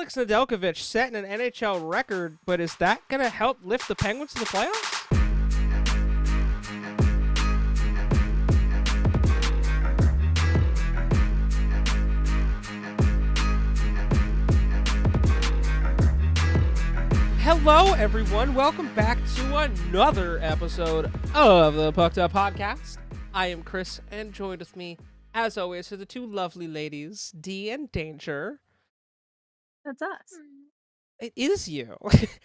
Alex Nedeljkovic setting an NHL record, but is that going to help lift the Penguins to the playoffs? Hello, everyone. Welcome back to another episode of the Pucked Up Podcast. I am Chris, and joined with me, as always, are the two lovely ladies, Dee and Danger. That's us. It is you.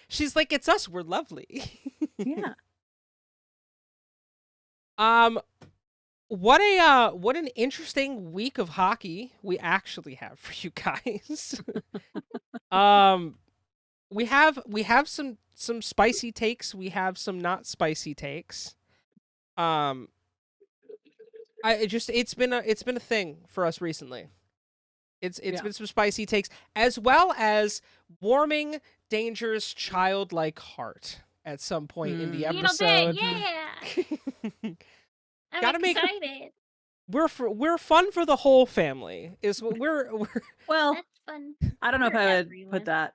She's like, it's us. We're lovely. Yeah. What an interesting week of hockey we actually have for you guys. We have some spicy takes. We have some not spicy takes. It's been a thing for us recently. It's been some spicy takes, as well as warming Danger's childlike heart at some point in the episode. Yeah. I'm Gotta excited. We're fun for the whole family. Is what we're Well, That's fun. I don't know if for I would everyone. put that.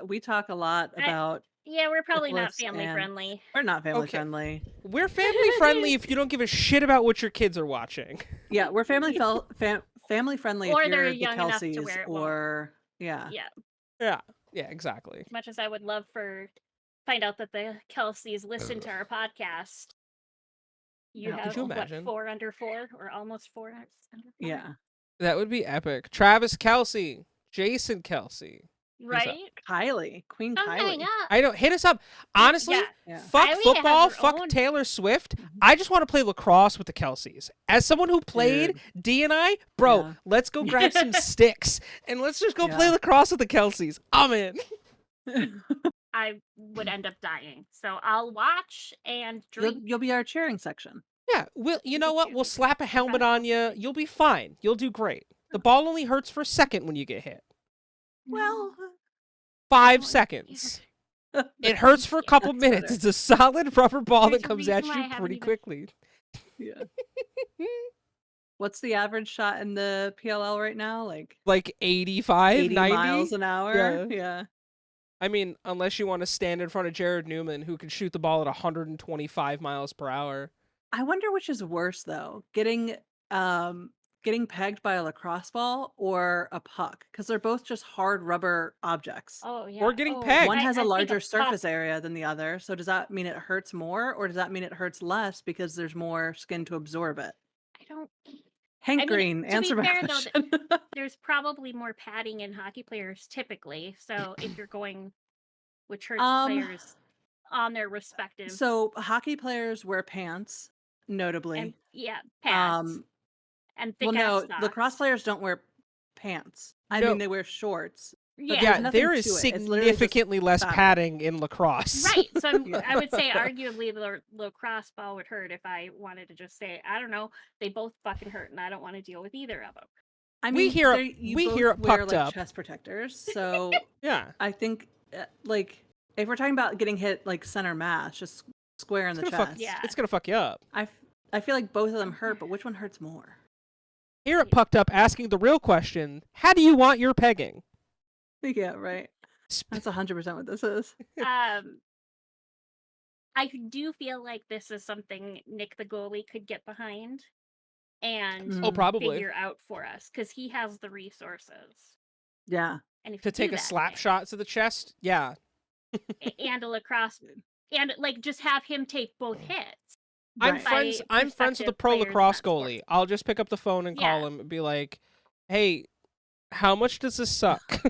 We talk a lot about. Yeah, we're probably not syphilis family and- friendly. We're not family Okay. friendly. we're family friendly if you don't give a shit about what your kids are watching. Yeah, we're family family friendly Or if they're you're the young enough to Kelseys where it won't. or yeah. Yeah. Yeah, exactly. As much as I would love to find out that the Kelseys listen to our podcast, you Yeah. have Could you what, imagine? 4 under 4 or almost 4 under 4? Yeah. That would be epic. Travis Kelce, Jason Kelce. Right? Kylie, Queen Come hang Kylie. up. I don't hit us up. Honestly, Yeah. Yeah. fuck Kylie has football, her fuck own- Taylor Swift. Mhm. I just want to play lacrosse with the Kelseys. As someone who played, D and I, bro, Yeah. let's go grab some sticks and let's just go play Yeah. lacrosse with the Kelseys. I'm in. I would end up dying. So I'll watch and drink. You'll be our cheering section. Yeah, you know what? We'll cheerleader. slap a helmet on you. You'll be fine. You'll do great. The ball only hurts for a second when you get hit. Well, 5 Oh, seconds. It hurts for a Yeah, couple that's minutes. better. It's a solid rubber ball There's that a comes reason at why I you haven't pretty even- quickly. yeah. What's the average shot in the PLL right now? Like Like 85, 80 90? miles an hour. Yeah. I mean, unless you want to stand in front of Jared Newman, who can shoot the ball at 125 miles per hour. I wonder which is worse though, getting pegged by a lacrosse ball or a puck, because they're both just hard rubber objects. Oh yeah. Or getting Oh, pegged. One I- has I a think larger puck- surface area than the other, so does that mean it hurts more, or does that mean it hurts less because there's more skin to absorb it? I don't. Hank mean, Green, to be answer my fair, though, question. There's probably more padding in hockey players typically. So if you're going, which hurts players on their respective. So hockey players wear pants, notably. and pads and thick Well, no, ass lacrosse socks. players don't wear pants. I No. mean, they wear shorts. Yeah. Yeah, nothing there to is it. It's literally just significantly less fabric. padding in lacrosse. Right. So Yeah. I would say arguably the lacrosse ball would hurt if I wanted to just say, I don't know, they both fucking hurt and I don't want to deal with either of them. I We mean, hear- you we both hear it wear pucked like up. chest protectors, so Yeah. I think like if we're talking about getting hit like center mass, just square in the It's chest. gonna fuck, Yeah. it's gonna fuck you up. I feel like both of them hurt, but which one hurts more? Here at Pucked Up, asking the real question: how do you want your pegging? Yeah, right. That's 100% what this is. I do feel like this is something Nick the goalie could get behind and Oh, probably figure out for us because he has the resources. Yeah. And if to you do take a that, slap Nick, shot to the chest. Yeah. and a lacrosse and like just have him take both hits. I'm Right. friends. By I'm friends with the prospective pro players in lacrosse that sport. goalie. I'll just pick up the phone and call Yeah. him and be like, "Hey, how much does this suck?"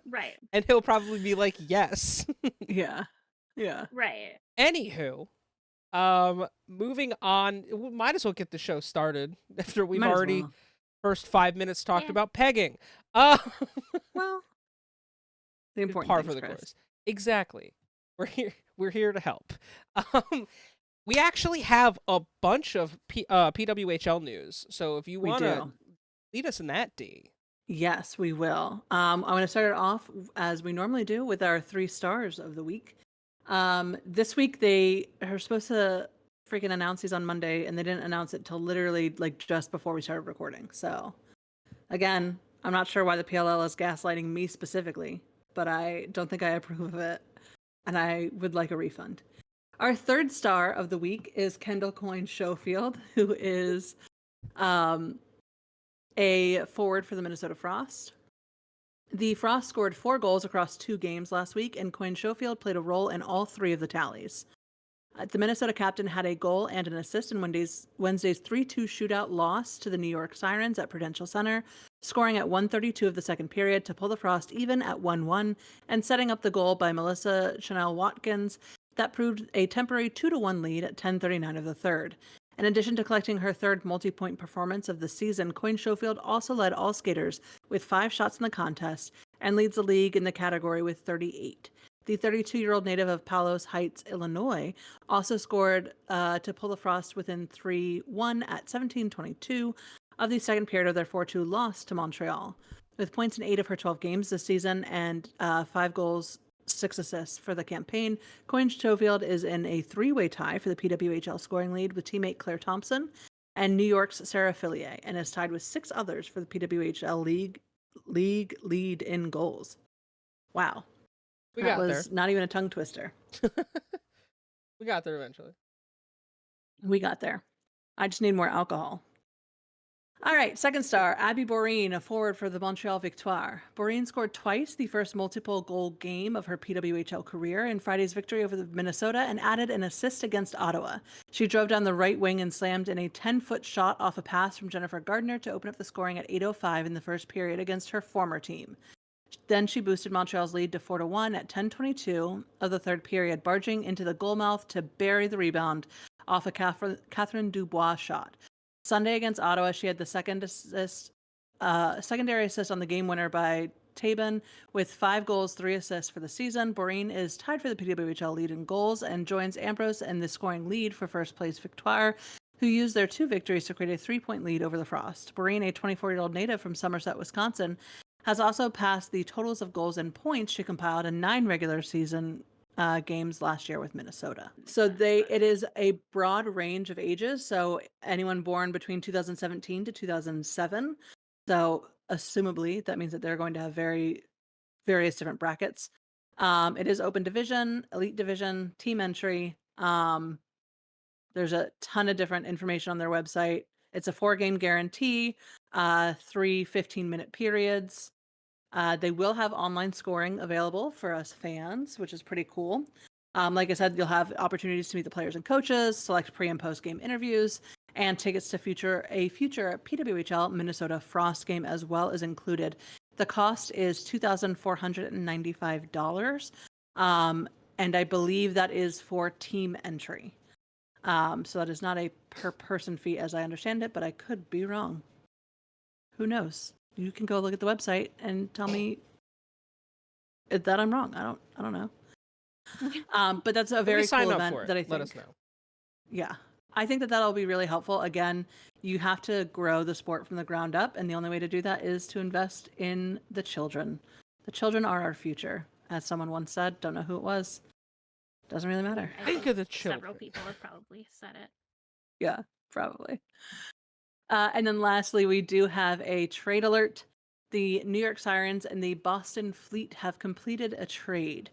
Right. And he'll probably be like, "Yes." Yeah. Yeah. Right. Anywho, moving on. We might as well get the show started after we've Might as already well. first 5 minutes talked Yeah. about pegging. Well, the important Par things, for the Chris. course. Exactly. We're here to help. We actually have a bunch of PWHL news. So if you We want to do. lead us in that, D. Yes, we will. I'm going to start it off as we normally do with our 3 stars of the week. This week they are supposed to freaking announce these on Monday, and they didn't announce it till literally like just before we started recording. So, again, I'm not sure why the PLL is gaslighting me specifically, but I don't think I approve of it, and I would like a refund. Our third star of the week is Kendall Coyne Schofield, who is a forward for the Minnesota Frost. The Frost scored 4 goals across 2 games last week, and Coyne Schofield played a role in all 3 of the tallies. The Minnesota captain had a goal and an assist in Wednesday's 3-2 shootout loss to the New York Sirens at Prudential Center, scoring at 1:32 of the second period to pull the Frost even at 1-1, and setting up the goal by Melissa Chanel Watkins that proved a temporary 2-1 lead at 10:39 of the third. In addition to collecting her third multi-point performance of the season, Coyne Schofield also led all skaters with 5 shots in the contest and leads the league in the category with 38. The 32-year-old native of Palos Heights, Illinois, also scored to pull the Frost within 3-1 at 17:22 of the second period of their 4-2 loss to Montreal. With points in 8 of her 12 games this season and 5 goals, 6 assists for the campaign, Coyne Schofield is in a 3-way tie for the PWHL scoring lead with teammate Claire Thompson and New York's Sarah Fillier, and is tied with 6 others for the PWHL league lead in goals. Wow. That was not even a tongue twister. We got there eventually. We got there. I just need more alcohol. All right, second star, Abby Boreen, a forward for the Montreal Victoire. Boreen scored twice the first multiple goal game of her PWHL career in Friday's victory over the Minnesota and added an assist against Ottawa. She drove down the right wing and slammed in a 10-foot shot off a pass from Jennifer Gardner to open up the scoring at 8:05 in the first period against her former team. Then she boosted Montreal's lead to 4-1 at 10:22 of the third period, barging into the goal mouth to bury the rebound off a Catherine Dubois shot. Sunday against Ottawa, she had the secondary assist on the game winner by Tabin with 5 goals, 3 assists for the season. Boreen is tied for the PWHL lead in goals and joins Ambrose in the scoring lead for first place Victoire, who used their 2 victories to create a 3-point lead over the Frost. Boreen, a 24-year-old native from Somerset, Wisconsin, has also passed the totals of goals and points she compiled in 9 regular season games last year with Minnesota. So it is a broad range of ages. So anyone born between 2017 to 2007. So assumably that means that they're going to have various different brackets. It is open division, elite division, team entry. There's a ton of different information on their website. It's a 4-game guarantee, 3 15-minute periods. They will have online scoring available for us fans, which is pretty cool. Like I said, you'll have opportunities to meet the players and coaches, select pre- and post-game interviews, and tickets to a future PWHL Minnesota Frost game as well is included. The cost is $2,495, and I believe that is for team entry. So that is not a per-person fee as I understand it, but I could be wrong. Who knows? You can go look at the website and tell me that I'm wrong. I don't know. But that's a very cool event that I think. Let us know. Yeah. I think that that'll be really helpful. Again, you have to grow the sport from the ground up, and the only way to do that is to invest in the children. The children are our future, as someone once said. Don't know who it was. Doesn't really matter. Think of the children. Several people have probably said it. Yeah, probably. And then lastly, we do have a trade alert. The New York Sirens and the Boston Fleet have completed a trade.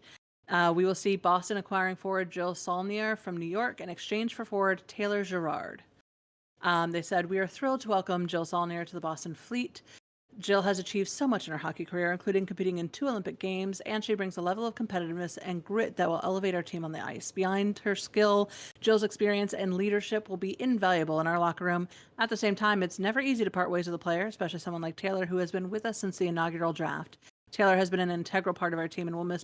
We will see Boston acquiring forward Jill Saulnier from New York in exchange for forward Taylor Girard. They said, "We are thrilled to welcome Jill Saulnier to the Boston Fleet. Jill has achieved so much in her hockey career, including competing in 2 Olympic Games, and she brings a level of competitiveness and grit that will elevate our team on the ice. Behind her skill, Jill's experience and leadership will be invaluable in our locker room. At the same time, it's never easy to part ways with a player, especially someone like Taylor, who has been with us since the inaugural draft. Taylor has been an integral part of our team and will miss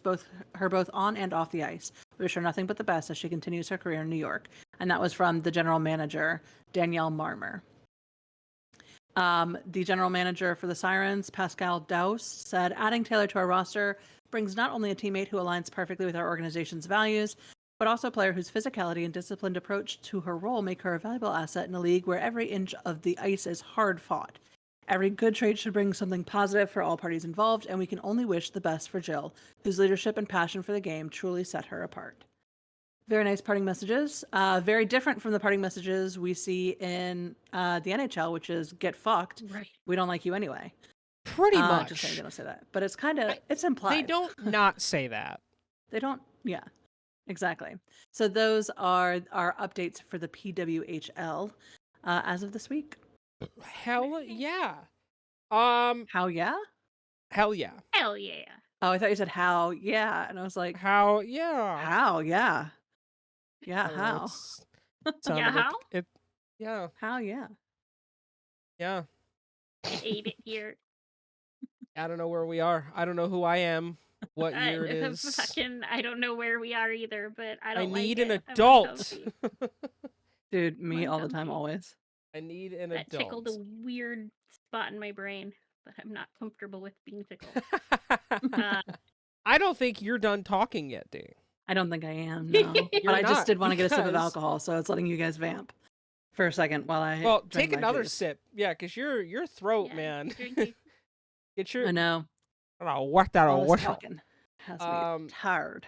her both on and off the ice. We wish her nothing but the best as she continues her career in New York." And that was from the general manager, Danielle Marmer. The general manager for the Sirens, Pascal Daus, said, "Adding Taylor to our roster brings not only a teammate who aligns perfectly with our organization's values, but also a player whose physicality and disciplined approach to her role make her a valuable asset in a league where every inch of the ice is hard fought. Every good trade should bring something positive for all parties involved, and we can only wish the best for Jill, whose leadership and passion for the game truly set her apart." Very nice parting messages. Very different from the parting messages we see in the NHL, which is "get fucked. Right. We don't like you anyway." Pretty much. Just saying they don't say that, but it's kind of I- it's implied. They don't not say that. They don't. Yeah, exactly. So those are our updates for the PWHL as of this week. Hell yeah. How yeah? Hell yeah. Hell yeah. Oh, I thought you said how yeah, and I was like, How yeah. how yeah, yeah, I don't know, how sounded Yeah, like how? it. Yeah. how yeah. Yeah. Ate it here. I don't know where we are. I don't know who I am. What year it is. Fucking, I don't know where we are either, but I I don't need like an it. I'm adult. uncomfy. Dude, me I'm all the time, uncomfy. always. I need an That tickled a adult. weird spot in my brain that I'm not comfortable with being tickled. I don't think you're done talking yet, D. I don't think I am, no. But You're I just not, did want to get a sip of because- alcohol, so it's letting you guys vamp for a second while I Well, drink take my another juice. sip. Yeah, because your throat, Yeah, man. drinky. Get your I know. I don't know what that All or this what. talking has me tired.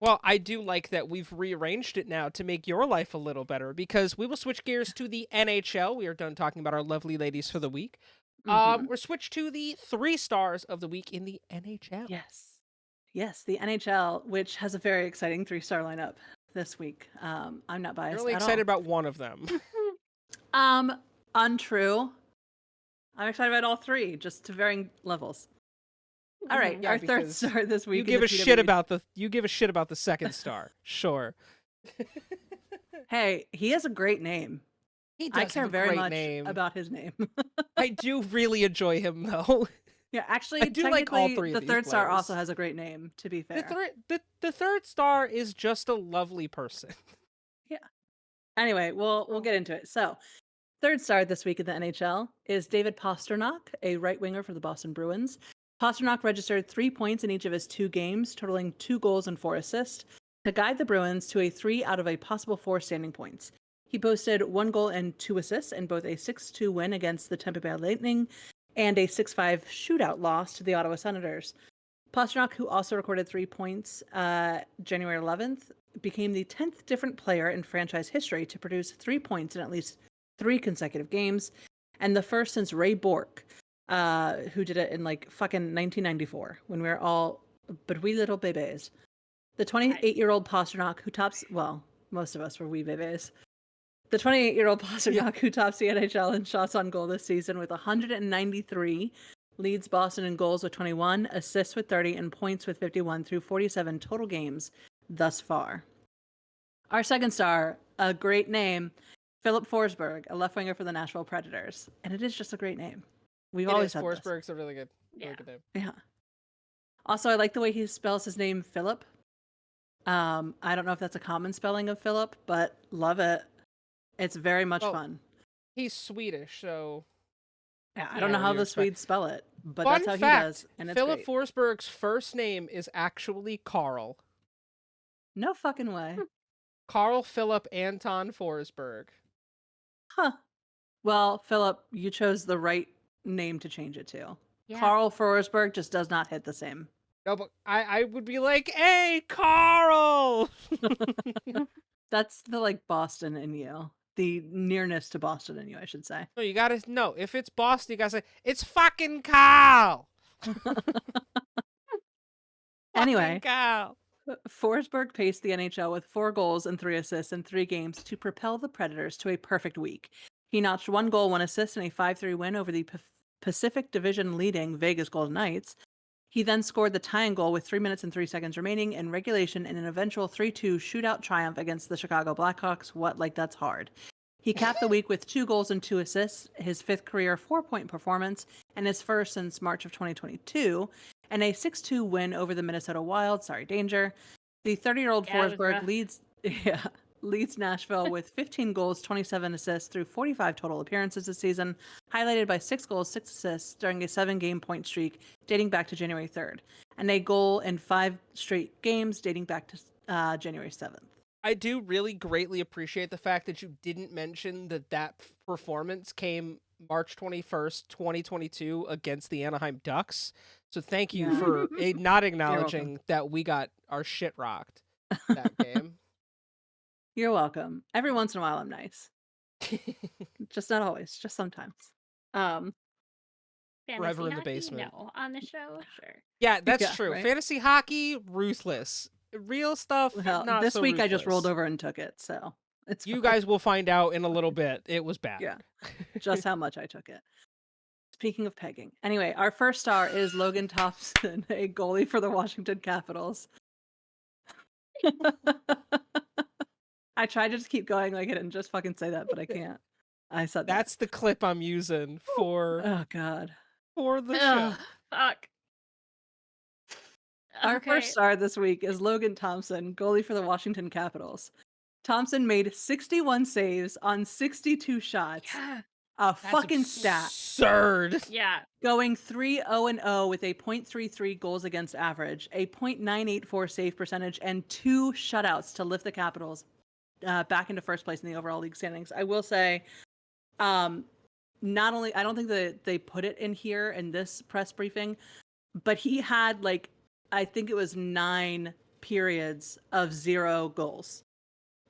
Well, I do like that we've rearranged it now to make your life a little better, because we will switch gears to the NHL. We are done talking about our lovely ladies for the week. We're switched to the 3 stars of the week in the NHL. Yes, the NHL, which has a very exciting 3-star lineup this week. I'm not biased. I'm really at excited all. about one of them. Untrue. I'm excited about all 3, just to varying levels. All right, Yeah, our third because star this week. You give a shit about the second star. Sure. Hey, he has a great name. He I does care have a very great much name. about his name. I do really enjoy him, though. Yeah, actually, I do like all technically, 3 of the these third star players. also has a great name, to be fair. The third star is just a lovely person. Yeah. Anyway, we'll get into it. So, third star this week in the NHL is David Pastrnak, a right winger for the Boston Bruins. Pastrnak registered 3 points in each of his 2 games, totaling 2 goals and 4 assists, to guide the Bruins to a 3 out of a possible 4 standing points. He posted 1 goal and 2 assists in both a 6-2 win against the Tampa Bay Lightning and a 6-5 shootout loss to the Ottawa Senators. Pastrnak, who also recorded 3 points January 11th, became the 10th different player in franchise history to produce 3 points in at least 3 consecutive games, and the first since Ray Bourque, who did it in like fucking 1994 when we were all but wee little bebés. The 28-year-old Pastrnak, who tops, well, most of us were wee bebés. The 28-year-old Pastrnak, who tops the NHL in shots on goal this season with 193, leads Boston in goals with 21, assists with 30, and points with 51 through 47 total games thus far. Our second star, a great name, Philip Forsberg, a left winger for the Nashville Predators. And it is just a great name. We've always had this. Forsberg's a really good name. Yeah. Also, I like the way he spells his name, Philip. I don't know if that's a common spelling of Philip, but love it. It's very much fun. He's Swedish, so yeah, I don't know how the Swedes spell it, but Fun that's how fact, he does, and it's Philip great. Forsberg's first name is actually Carl. No fucking way. Carl Philip Anton Forsberg. Huh. Well, Philip, you chose the right name to change it to. Yeah. Carl Forsberg just does not hit the same. No, but I would be like, hey, Carl! That's the like Boston in you. The nearness to Boston in you, I should say. No, you gotta, no, if it's Boston, you gotta say, it's fucking Carl! Anyway, Carl. Forsberg paced the NHL with 4 goals and 3 assists in 3 games to propel the Predators to a perfect week. He notched 1 goal, 1 assist in a 5-3 win over the Pacific Division leading Vegas Golden Knights. He then scored the tying goal with 3 minutes and 3 seconds remaining in regulation in an eventual 3-2 shootout triumph against the Chicago Blackhawks. What, like that's hard. He capped the week with 2 goals and 2 assists, his 5th career 4-point performance, and his first since March of 2022, and a 6-2 win over the Minnesota Wild. Sorry, Danger. The 30-year-old Forsberg leads Nashville with 15 goals, 27 assists through 45 total appearances this season, highlighted by 6 goals, 6 assists during a 7-game point streak dating back to January 3rd, and a goal in 5 straight games dating back to January 7th. I do really greatly appreciate the fact that you didn't mention that performance came March 21st, 2022 against the Anaheim Ducks. So thank you for not acknowledging that we got our shit rocked that game. You're welcome. Every once in a while I'm nice. Just not always, just sometimes. I forever in the hockey? basement. No. On the show? Sure. Yeah, that's Yeah, true. right. Fantasy hockey, ruthless. Real stuff, Well, not this so week I just rolled ruthless. over and took it, so it's You fine. guys will find out in a little bit. It was bad. Yeah, just how much I took it. Speaking of pegging. Anyway, our first star is Logan Thompson, a goalie for the Washington Capitals. I tried to just keep going like it and just fucking say that, but I can't. I said that. That's the clip I'm using for Oh god. the show. Ugh, fuck. Our Okay. first star this week is Logan Thompson, goalie for the Washington Capitals. Thompson made 61 saves on 62 shots. Yeah. A fucking stat. Absurd. Yeah. Going 3-0-0 with a .33 goals against average, a .984 save percentage, and 2 shutouts to lift the Capitals back into first place in the overall league standings. I will say, not only I don't think that they put it in here in this press briefing, but he had I think it was 9 periods of 0 goals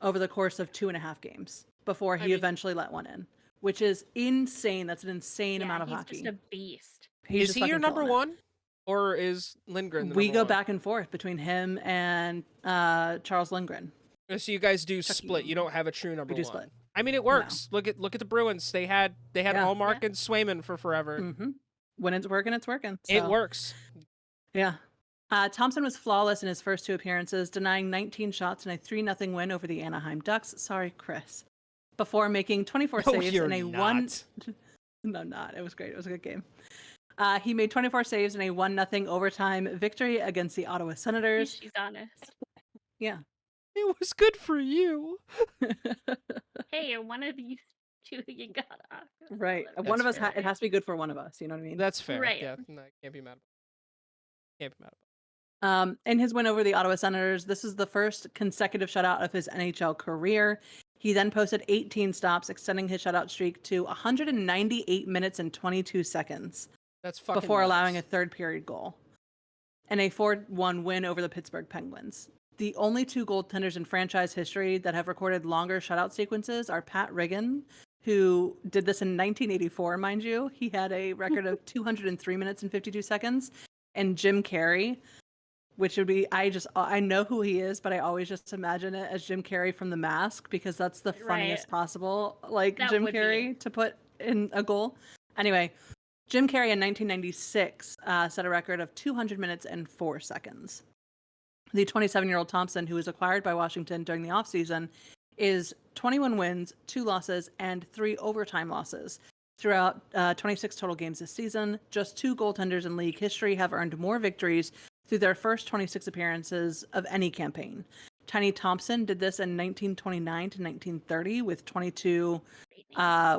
over the course of 2.5 games before he eventually let one in, which is insane. That's an insane amount of hockey. He's just a beast. Is he your number one, or is Lindgren the We number go one? back and forth between him and Charles Lindgren. So you guys do split. You don't have a true number We do one. split. I mean, it works. No. Look at the Bruins. They had Hallmark and Swayman for forever. Mm-hmm. When it's working, it's working. So. It works. Yeah. Thompson was flawless in his first 2 appearances, denying 19 shots in a 3-0 win over the Anaheim Ducks. Sorry, Chris. Before making 24 saves in a one. No, not. It was great. It was a good game. He made 24 saves in a 1-0 overtime victory against the Ottawa Senators. She's honest. Yeah. It was good for you. Hey, one of these 2 you got off. Right. One of us. It has to be good for one of us. You know what I mean? That's fair. Right. Yeah. No, can't be mad. In his win over the Ottawa Senators, this is the first consecutive shutout of his NHL career. He then posted 18 stops, extending his shutout streak to 198 minutes and 22 seconds. That's fucking before nuts. allowing a third period goal. And a 4-1 win over the Pittsburgh Penguins. The only 2 goaltenders in franchise history that have recorded longer shutout sequences are Pat Riggin, who did this in 1984, mind you. He had a record of 203 minutes and 52 seconds. And Jim Carrey, which would be, I know who he is, but I always just imagine it as Jim Carrey from The Mask, because that's the funniest possible, Jim Carrey to put in a goal. Anyway, Jim Carrey in 1996 set a record of 200 minutes and 4 seconds. The 27-year-old Thompson, who was acquired by Washington during the offseason, is 21 wins, 2 losses, and 3 overtime losses. Throughout 26 total games this season, just 2 goaltenders in league history have earned more victories through their first 26 appearances of any campaign. Tiny Thompson did this in 1929 to 1930 with 22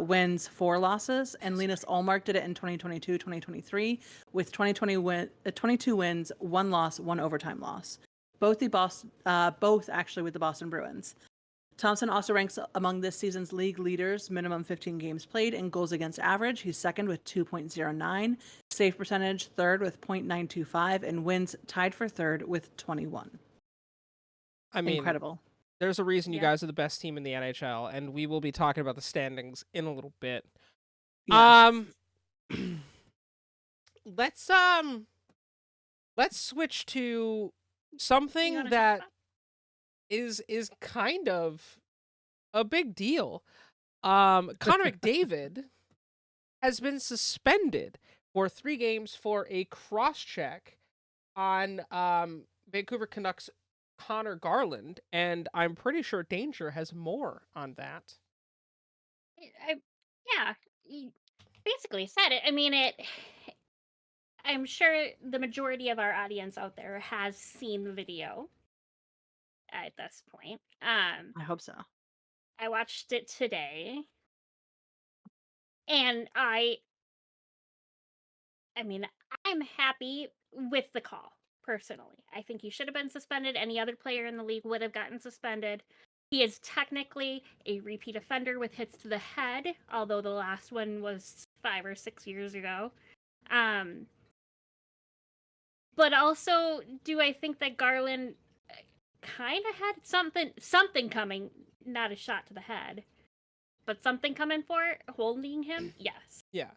wins, 4 losses, and Linus Ullmark did it in 2022-2023 with 22 wins, 1 loss, 1 overtime loss. Both actually with the Boston Bruins. Thompson also ranks among this season's league leaders, minimum 15 games played, and goals against average. He's second with 2.09, save percentage third with .925, and wins tied for third with 21. I mean, incredible. There's a reason you guys are the best team in the NHL, and we will be talking about the standings in a little bit. Yes. Let's switch to something that is kind of a big deal. Connor McDavid has been suspended for 3 games for a cross-check on Vancouver Canucks Connor Garland, and I'm pretty sure Danger has more on that. Yeah, he basically said it. I mean, I'm sure the majority of our audience out there has seen the video at this point. I hope so. I watched it today, and I mean, I'm happy with the call, personally. I think he should have been suspended. Any other player in the league would have gotten suspended. He is technically a repeat offender with hits to the head, although the last one was 5 or 6 years ago. But also, do I think that Garland kind of had something coming, not a shot to the head, but something coming for it, holding him? Yes. Yeah.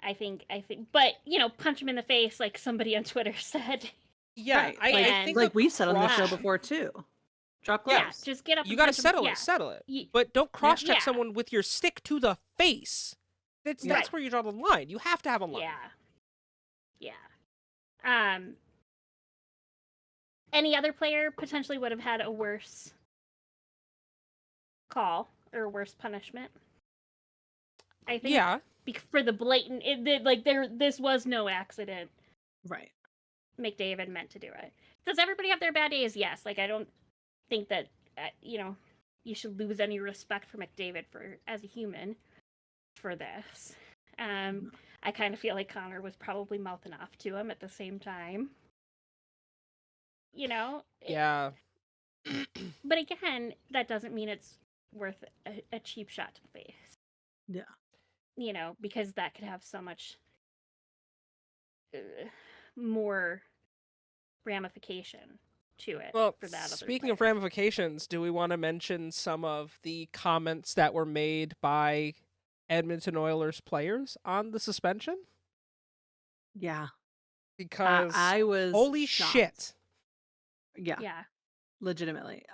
I think, but punch him in the face, like somebody on Twitter said. Yeah, Right. I think like we said on the show cross- before too. Drop Yeah, gloves. just get up. You and got to punch him. settle Yeah. it, settle it. But don't cross-check Yeah. someone with your stick to the face. That's Right. where you draw the line. You have to have a line. Yeah. Any other player potentially would have had a worse call or a worse punishment. I think. Yeah. For the blatant, this was no accident. Right. McDavid meant to do it. Does everybody have their bad days? Yes. Like, I don't think that you should lose any respect for McDavid as a human for this. I kind of feel like Connor was probably mouthing off to him at the same time. Yeah. But again, that doesn't mean it's worth a cheap shot to the face. Yeah. Because that could have so much more ramification to it. Well, for that speaking of ramifications, do we want to mention some of the comments that were made by Edmonton Oilers players on the suspension? Yeah. Because I was holy shocked. shit. Yeah. Legitimately.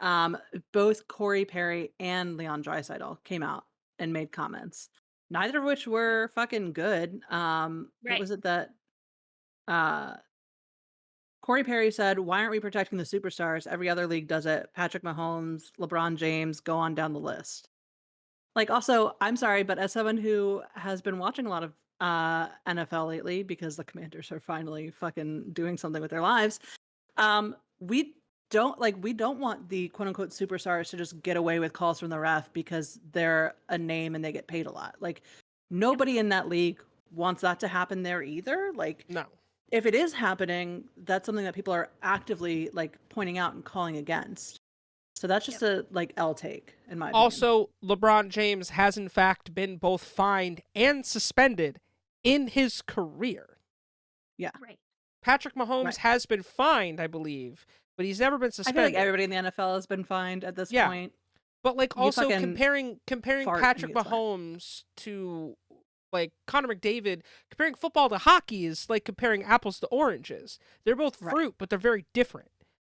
Both Corey Perry and Leon Draisaitl came out and made comments, neither of which were fucking good. What was it that Corey Perry said, "Why aren't we protecting the superstars? Every other league does it. Patrick Mahomes, LeBron James, go on down the list." Like, also, I'm sorry, but as someone who has been watching a lot of NFL lately because the Commanders are finally fucking doing something with their lives, we don't want the quote unquote superstars to just get away with calls from the ref because they're a name and they get paid a lot. Like, nobody in that league wants that to happen there either. Like, No. if it is happening, that's something that people are actively like pointing out and calling against. So that's just a L take in my opinion. Also, LeBron James has in fact been both fined and suspended in his career. Yeah. Right. Patrick Mahomes has been fined, I believe, but he's never been suspended. I feel like everybody in the NFL has been fined at this point. But like also comparing fart Patrick and he gets Mahomes to like Connor McDavid, comparing football to hockey is like comparing apples to oranges. They're both fruit, but they're very different.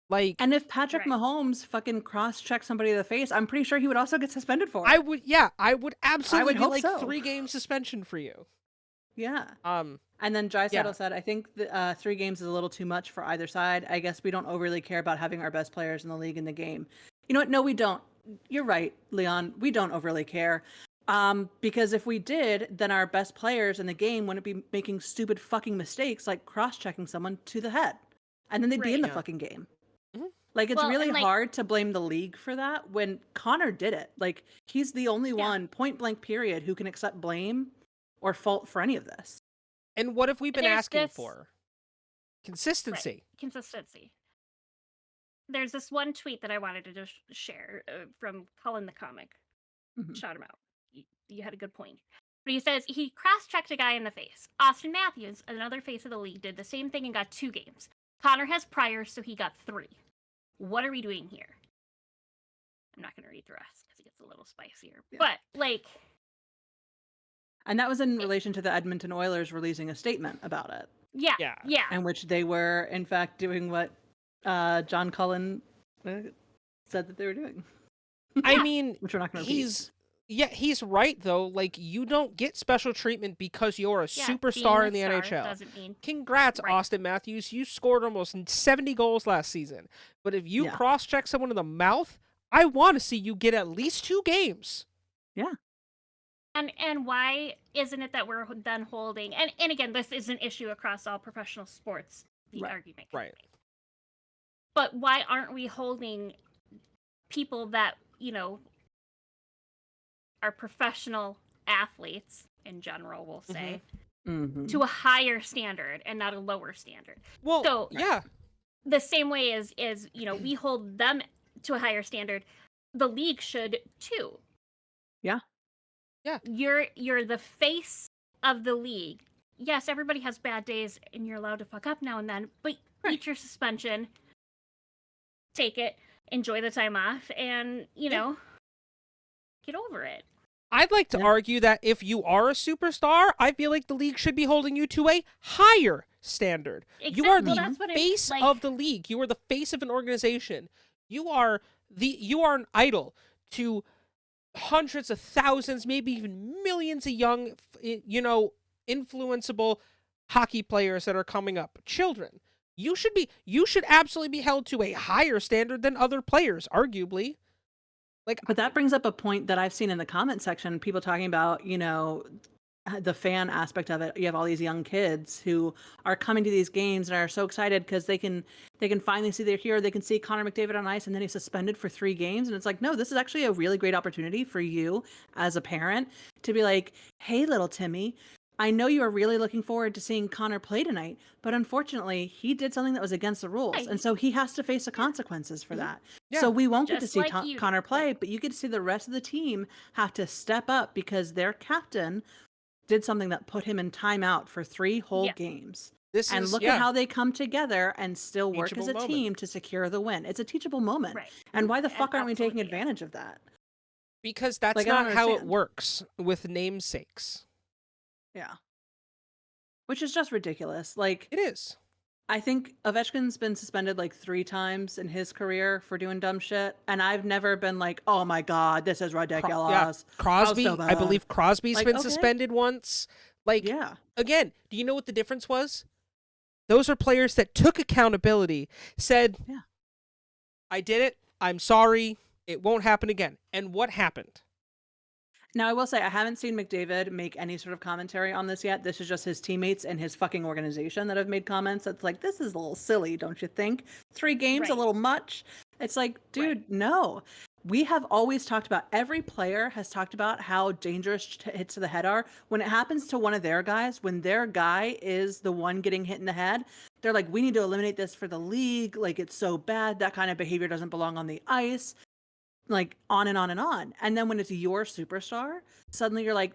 Like, and if Patrick Mahomes fucking cross-check somebody in the face, I'm pretty sure he would also get suspended for it. I would absolutely hope like so. 3-game suspension for you. Yeah. And then Draisaitl said, "I think 3 games is a little too much for either side. I guess we don't overly care about having our best players in the league in the game." You know what? No, we don't. You're right, Leon. We don't overly care. Because if we did, then our best players in the game wouldn't be making stupid fucking mistakes like cross-checking someone to the head. And then they'd be in the fucking game. Mm-hmm. Like, it's really hard to blame the league for that when Connor did it. Like, he's the only one, point blank period, who can accept blame or fault for any of this. And what have we been asking for? Consistency. Right. Consistency. There's this one tweet that I wanted to just share from Cullen the Comic. Mm-hmm. Shout him out. You had a good point. But he says he cross-checked a guy in the face. Austin Matthews, another face of the league, did the same thing and got 2 games. Connor has priors, so he got 3. What are we doing here? I'm not going to read the rest because it gets a little spicier. Yeah. But, like... And that was in relation to the Edmonton Oilers releasing a statement about it. Yeah. In which they were, in fact, doing what John Cullen said that they were doing. I mean, which we're not going to repeat. He's right, though. Like, you don't get special treatment because you're a superstar in the NHL. Doesn't mean... Congrats, Austin Matthews. You scored almost 70 goals last season. But if you cross-check someone in the mouth, I want to see you get at least 2 games. Yeah. And why isn't it that we're then holding... And again, this is an issue across all professional sports, the argument. Right. But why aren't we holding people that, are professional athletes in general, we'll say, to a higher standard and not a lower standard? Well, so, the same way as we hold them to a higher standard, the league should too. Yeah. Yeah. You're the face of the league. Yes, everybody has bad days and you're allowed to fuck up now and then, but eat your suspension, take it, enjoy the time off, and, get over it. I'd like to argue that if you are a superstar, I feel like the league should be holding you to a higher standard. Exactly. You are Well, the that's what face of the league. You are the face of an organization. You are an idol to hundreds of thousands, maybe even millions of young, influenceable hockey players that are coming up. Children. You should absolutely be held to a higher standard than other players, arguably. But that brings up a point that I've seen in the comment section, people talking about, the fan aspect of it. You have all these young kids who are coming to these games and are so excited because they can finally see their hero. They can see Connor McDavid on ice, and then he's suspended for 3 games. And it's like, no, this is actually a really great opportunity for you as a parent to be like, hey, little Timmy, I know you are really looking forward to seeing Connor play tonight, but unfortunately, he did something that was against the rules, Right. and so he has to face the consequences for that. Yeah. So we won't get to Just see like Connor play, but you get to see the rest of the team have to step up because their captain did something that put him in timeout for 3 whole games. And look at how they come together and still work as a team to secure the win. It's a teachable moment. Right. And why the fuck aren't we absolutely taking is. advantage of that? Because that's Like, I don't not how it understand. works with namesakes. Yeah. Which is just ridiculous. Like, It is. I think Ovechkin's been suspended like 3 times in his career for doing dumb shit, and I've never been like, "Oh my god, this is ridiculous." Crosby, How so I believe bad? Crosby's Like, been okay. suspended once. Like, Yeah. again, do you know what the difference was? Those are players that took accountability, said, Yeah. I did it, I'm sorry, it won't happen again. And what happened? Now, I will say, I haven't seen McDavid make any sort of commentary on this yet. This is just his teammates and his fucking organization that have made comments. That's like, this is a little silly, don't you think? 3 games, a Right. little much. It's like, dude, no. We have always talked about, every player has talked about how dangerous hits to the head are. When it happens to one of their guys, when their guy is the one getting hit in the head, they're like, we need to eliminate this for the league. Like, it's so bad. That kind of behavior doesn't belong on the ice. Like, on and on and on. And then when it's your superstar, suddenly you're like,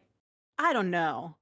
I don't know.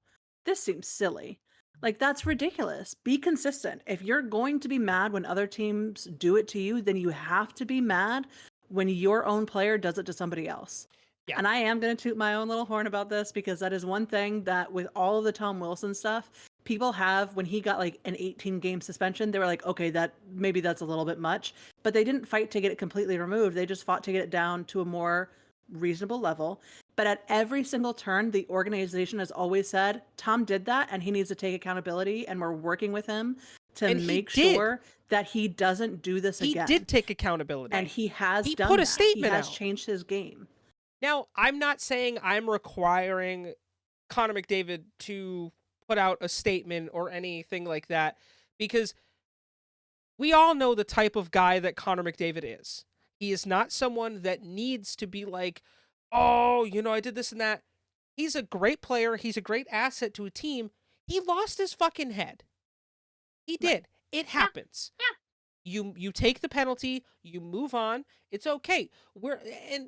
This seems silly. Like, that's ridiculous. Be consistent. If you're going to be mad when other teams do it to you, then you have to be mad when your own player does it to somebody else. Yeah. And I am going to toot my own little horn about this, because that is one thing that with all of the Tom Wilson stuff, people have, when he got like an 18-game suspension, they were like, okay, maybe that's a little bit much. But they didn't fight to get it completely removed. They just fought to get it down to a more reasonable level. But at every single turn, the organization has always said, Tom did that and he needs to take accountability, and we're working with him to make sure that he doesn't do this again. He did take accountability. And he has he done put a that. statement He has out. changed his game. Now, I'm not saying I'm requiring Connor McDavid to put out a statement or anything like that, because we all know the type of guy that Connor McDavid is. He is not someone that needs to be like, oh, I did this and that. He's a great player. He's a great asset to a team. He lost his fucking head. He did. It happens. Yeah. You take the penalty, you move on. It's okay.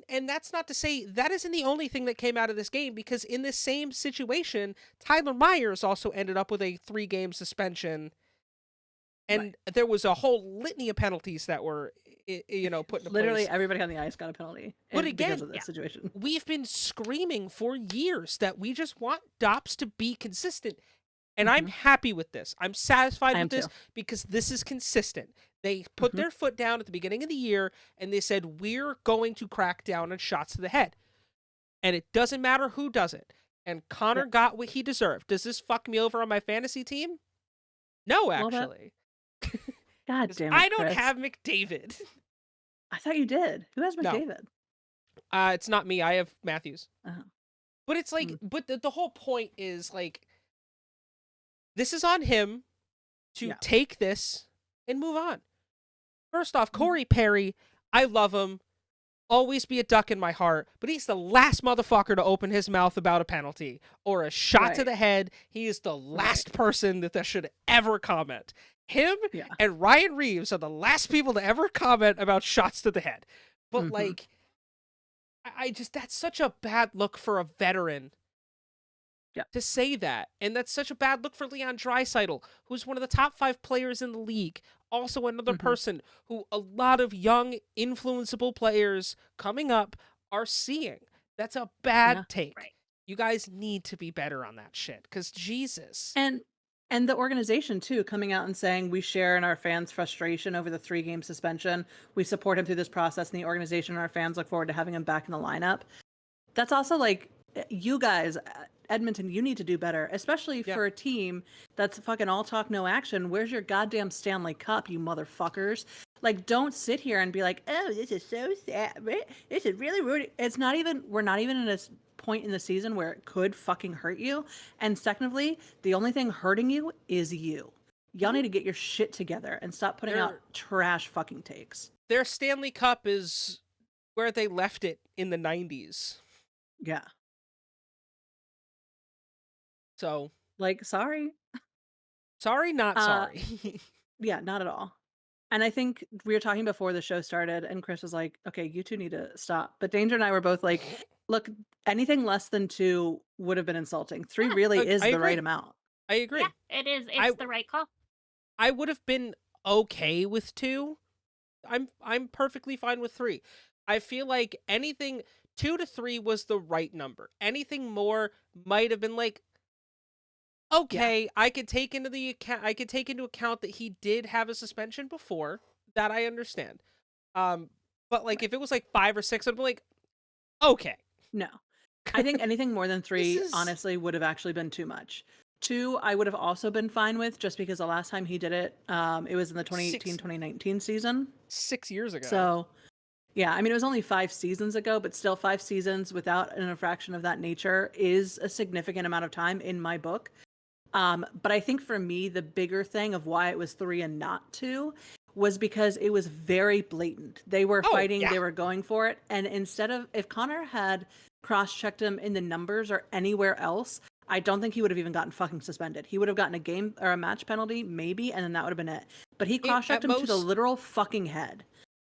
And that's not to say that isn't the only thing that came out of this game, because in this same situation, Tyler Myers also ended up with a 3-game suspension. And there was a whole litany of penalties that were put into place. Literally everybody on the ice got a penalty. But again, because of this situation. We've been screaming for years that we just want Dops to be consistent. And I'm happy with this. I'm satisfied with this because this is consistent. They put their foot down at the beginning of the year and they said, we're going to crack down on shots to the head. And it doesn't matter who does it. And Connor got what he deserved. Does this fuck me over on my fantasy team? No, actually. God damn it, I don't Chris. have McDavid. I thought you did. Who has No. McDavid? It's not me. I have Matthews. Oh. But it's like, but the whole point is like, this is on him to take this and move on. First off, Corey Perry, I love him. Always be a duck in my heart, but he's the last motherfucker to open his mouth about a penalty or a shot to the head. He is the last person that should ever comment. Him and Ryan Reeves are the last people to ever comment about shots to the head. But like, I just, that's such a bad look for a veteran to say that. And that's such a bad look for Leon Draisaitl, who's one of the top 5 players in the league. Also another person who a lot of young, influenceable players coming up are seeing That's a bad Yeah. take. Right. You guys need to be better on that shit. Because Jesus. And the organization too, coming out and saying we share in our fans' frustration over the 3-game suspension. We support him through this process, and the organization and our fans look forward to having him back in the lineup. That's also like, you guys, Edmonton, you need to do better, especially for a team that's fucking all talk, no action. Where's your goddamn Stanley Cup, you motherfuckers? Like, don't sit here and be like, oh, this is so sad. This is really rude. It's not even, we're not even in a point in the season where it could fucking hurt you. And secondly, the only thing hurting you is you. Y'all need to get your shit together and stop putting out trash fucking takes. Their Stanley Cup is where they left it in the 90s. Yeah. So, like, sorry. Sorry, not sorry. Yeah, not at all. And I think we were talking before the show started, and Chris was like, okay, you two need to stop. But Danger and I were both like, look, anything less than 2 would have been insulting. 3 really is the right amount. I agree. Yeah, it is. It's the right call. I would have been okay with 2. I'm perfectly fine with 3. I feel like anything 2 to 3 was the right number. Anything more might have been like, okay, I could take into account that he did have a suspension before. That I understand. But like if it was like 5 or 6, I'd be like, okay. No. I think anything more than 3 honestly would have actually been too much. 2 I would have also been fine with, just because the last time he did it, it was in the 2018-2019 season. 6 years ago. So yeah, I mean, it was only 5 seasons ago, but still 5 seasons without an infraction of that nature is a significant amount of time in my book. But I think for me, the bigger thing of why it was 3 and not 2 was because it was very blatant. They were fighting, they were going for it. And instead of, if Connor had cross-checked him in the numbers or anywhere else, I don't think he would have even gotten fucking suspended. He would have gotten a game or a match penalty, maybe, and then that would have been it. But he cross-checked him to the literal fucking head.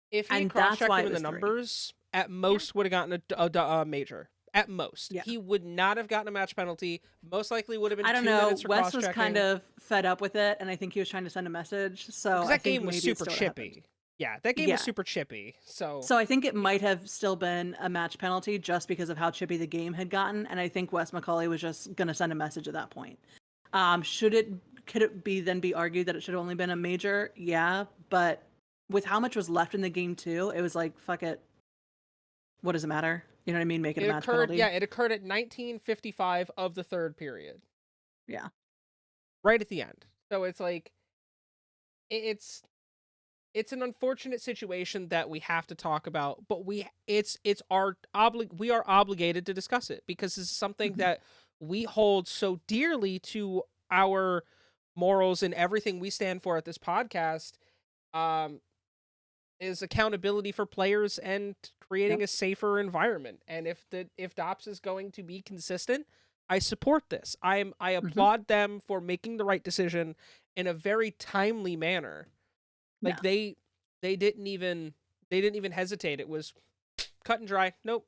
If he cross-checked him in the numbers, at most would have gotten a major. At most. Yeah. He would not have gotten a match penalty. Most likely would have been 2 minutes for cross-checking. Wes was kind of fed up with it, and I think he was trying to send a message. So that game was super chippy. Yeah, that game was super chippy. So I think it might have still been a match penalty just because of how chippy the game had gotten, and I think Wes McCauley was just going to send a message at that point. Could it be argued that it should have only been a major? Yeah, but with how much was left in the game too, it was like, fuck it. What does it matter? You know what I mean? Make it a match penalty. Yeah, it occurred at 19:55 of the 3rd period. Yeah. Right at the end. So it's like, it's an unfortunate situation that we have to talk about, but we are obligated to discuss it because this is something that we hold so dearly to our morals and everything we stand for at this podcast. Is accountability for players and creating a safer environment. And if DOPS is going to be consistent, I support this. I applaud them for making the right decision in a very timely manner. Like they didn't even hesitate. It was cut and dry. Nope.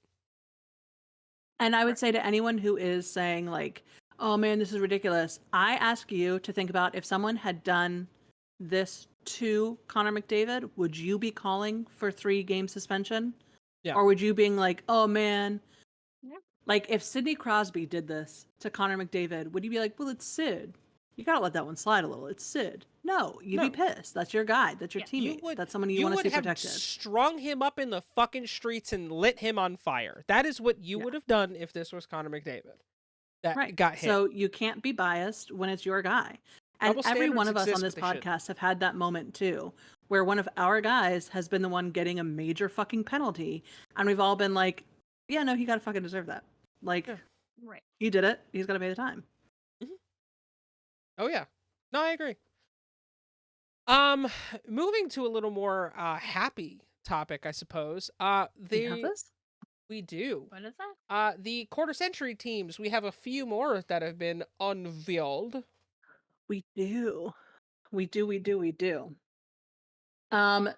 And I would say to anyone who is saying like, "Oh man, this is ridiculous." I ask you to think about if someone had done this to Connor McDavid, would you be calling for 3-game suspension? Yeah. Or would you being like, oh man, like if Sidney Crosby did this to Connor McDavid, would you be like, well, it's Sid. You gotta let that one slide a little. It's Sid. No, you'd be pissed. That's your guy. That's your teammate. That's someone you want to see protected. You would have strung him up in the fucking streets and lit him on fire. That is what you would have done if this was Connor McDavid. That got hit. So you can't be biased when it's your guy. And every one of us on this podcast have had that moment too, where one of our guys has been the one getting a major fucking penalty, and we've all been like, yeah, no, he gotta fucking deserve that. Like, he did it. He's gotta pay the time. Oh yeah. No, I agree. Moving to a little more happy topic, I suppose. We have this? We do. What is that? The quarter century teams. We have a few more that have been unveiled. We do.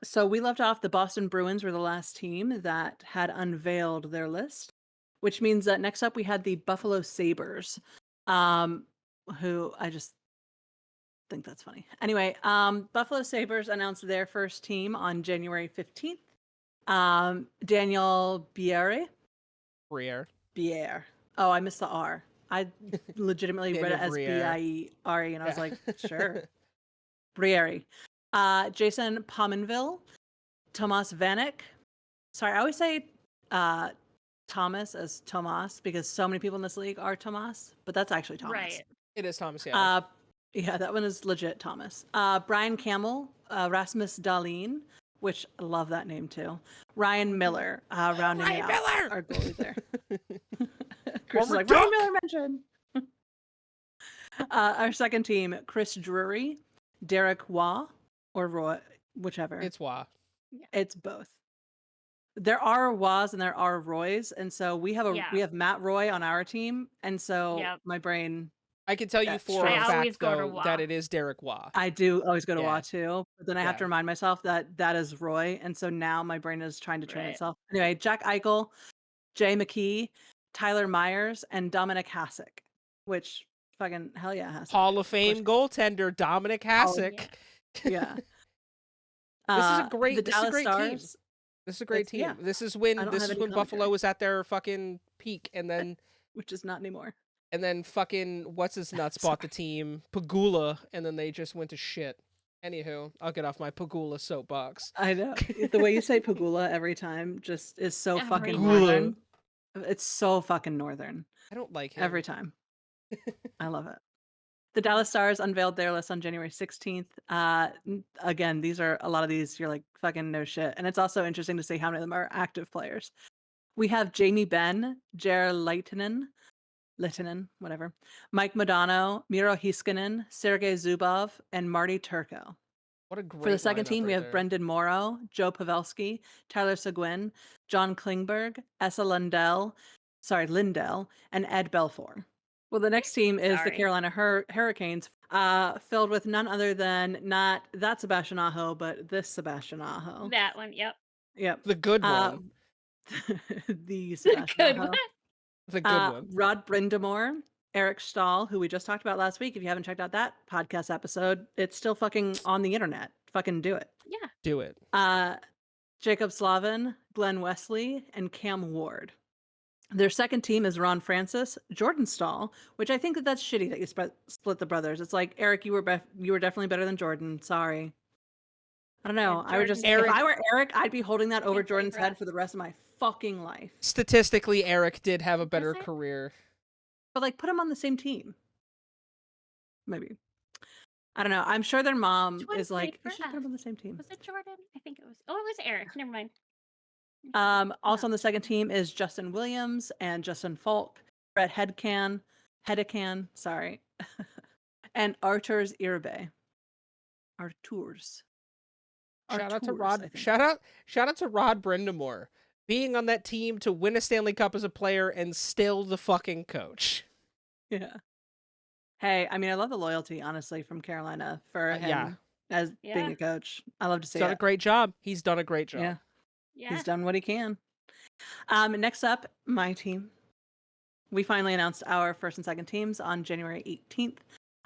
So we left off the Boston Bruins were the last team that had unveiled their list, which means that next up we had the Buffalo Sabres, who I just think that's funny. Anyway, Buffalo Sabres announced their first team on January 15th. Daniel Briere. Biere. Oh, I missed the R. I legitimately read it as Briere. Biere, and I was Yeah. like, sure. Briere. Jason Pominville, Tomas Vanek. Sorry, I always say Thomas as Tomas because so many people in this league are Tomas, but that's actually Thomas. Right. It is Thomas, yeah. Yeah, that one is legit Thomas. Brian Camel, Rasmus Dahlin, which I love that name too. Ryan Miller, rounding Ryan out Miller! our goalie there. Chris is Former like, Ryan Duck! Miller mentioned. Our second team, Chris Drury, Derek Waugh, or Roy, whichever. It's Wah. It's both. There are Wahs and there are Roys, and so we have Matt Roy on our team, and so my brain. I can tell you for a fact, though, that it is Derek Waugh. I do always go to Yeah. Waugh too, but then I have to remind myself that that is Roy, and so now my brain is trying to train itself. Anyway, Jack Eichel, Jay McKee, Tyler Myers, and Dominic Hasek, which fucking hell yeah, Hasek. Hall of Fame goaltender Dominic Hasek. Yeah. This is a great the Dallas team. Stars. This is a great team. Yeah. This is when I don't have any Buffalo commentary. was at their fucking peak, and then which is not anymore. And then fucking what's his nuts bought the team, Pagula, and then they just went to shit. Anywho, I'll get off my Pagula soapbox. I know. The way you say Pagula every time just is so fucking Pagula. northern. It's so fucking northern. I don't like him. Every time. I love it. The Dallas Stars unveiled their list on January 16th. Again, a lot of these, you're like, fucking no shit. And it's also interesting to see how many of them are active players. We have Jamie Benn, Jer Lehtinen, whatever, Mike Modano, Miro Heiskanen, Sergei Zubov, and Marty Turco. What a great For the second team, we have there. Brendan Morrow, Joe Pavelski, Tyler Seguin, John Klingberg, Essa Lindell, and Ed Belfour. Well, the next team is the Carolina Hurricanes, filled with none other than not that Sebastian Aho, but this Sebastian Aho. That one, yep. The good one. The Sebastian Aho. The good one. Rod Brindamore, Eric Stahl, who we just talked about last week. If you haven't checked out that podcast episode, it's still fucking on the internet. Fucking do it. Yeah. Do it. Jacob Slavin, Glenn Wesley, and Cam Ward. Their second team is Ron Francis, Jordan Stahl, which I think that's shitty that you split the brothers. It's like, Eric, you were definitely better than Jordan. Sorry. I don't know. Yeah, if I were Eric, I'd be holding that over Jordan's head for the rest of my fucking life. Statistically, Eric did have a better career. But like, put him on the same team. Maybe. I don't know. I'm sure their mom is like, you should put him on the same team. Was it Jordan? I think it was. Oh, it was Eric. Never mind. Also on the second team is Justin Williams and Justin Falk, Brett Hedecan, sorry, and Arturs Irabe. Arturs. Shout out to Rod. Shout out to Rod Brindamore being on that team to win a Stanley Cup as a player and still the fucking coach. Yeah. Hey, I mean, I love the loyalty, honestly, from Carolina for him as being a coach. I love to see it. He's done a great job. He's done a great job. Yeah. He's done what he can. Next up, my team. We finally announced our first and second teams on January 18th.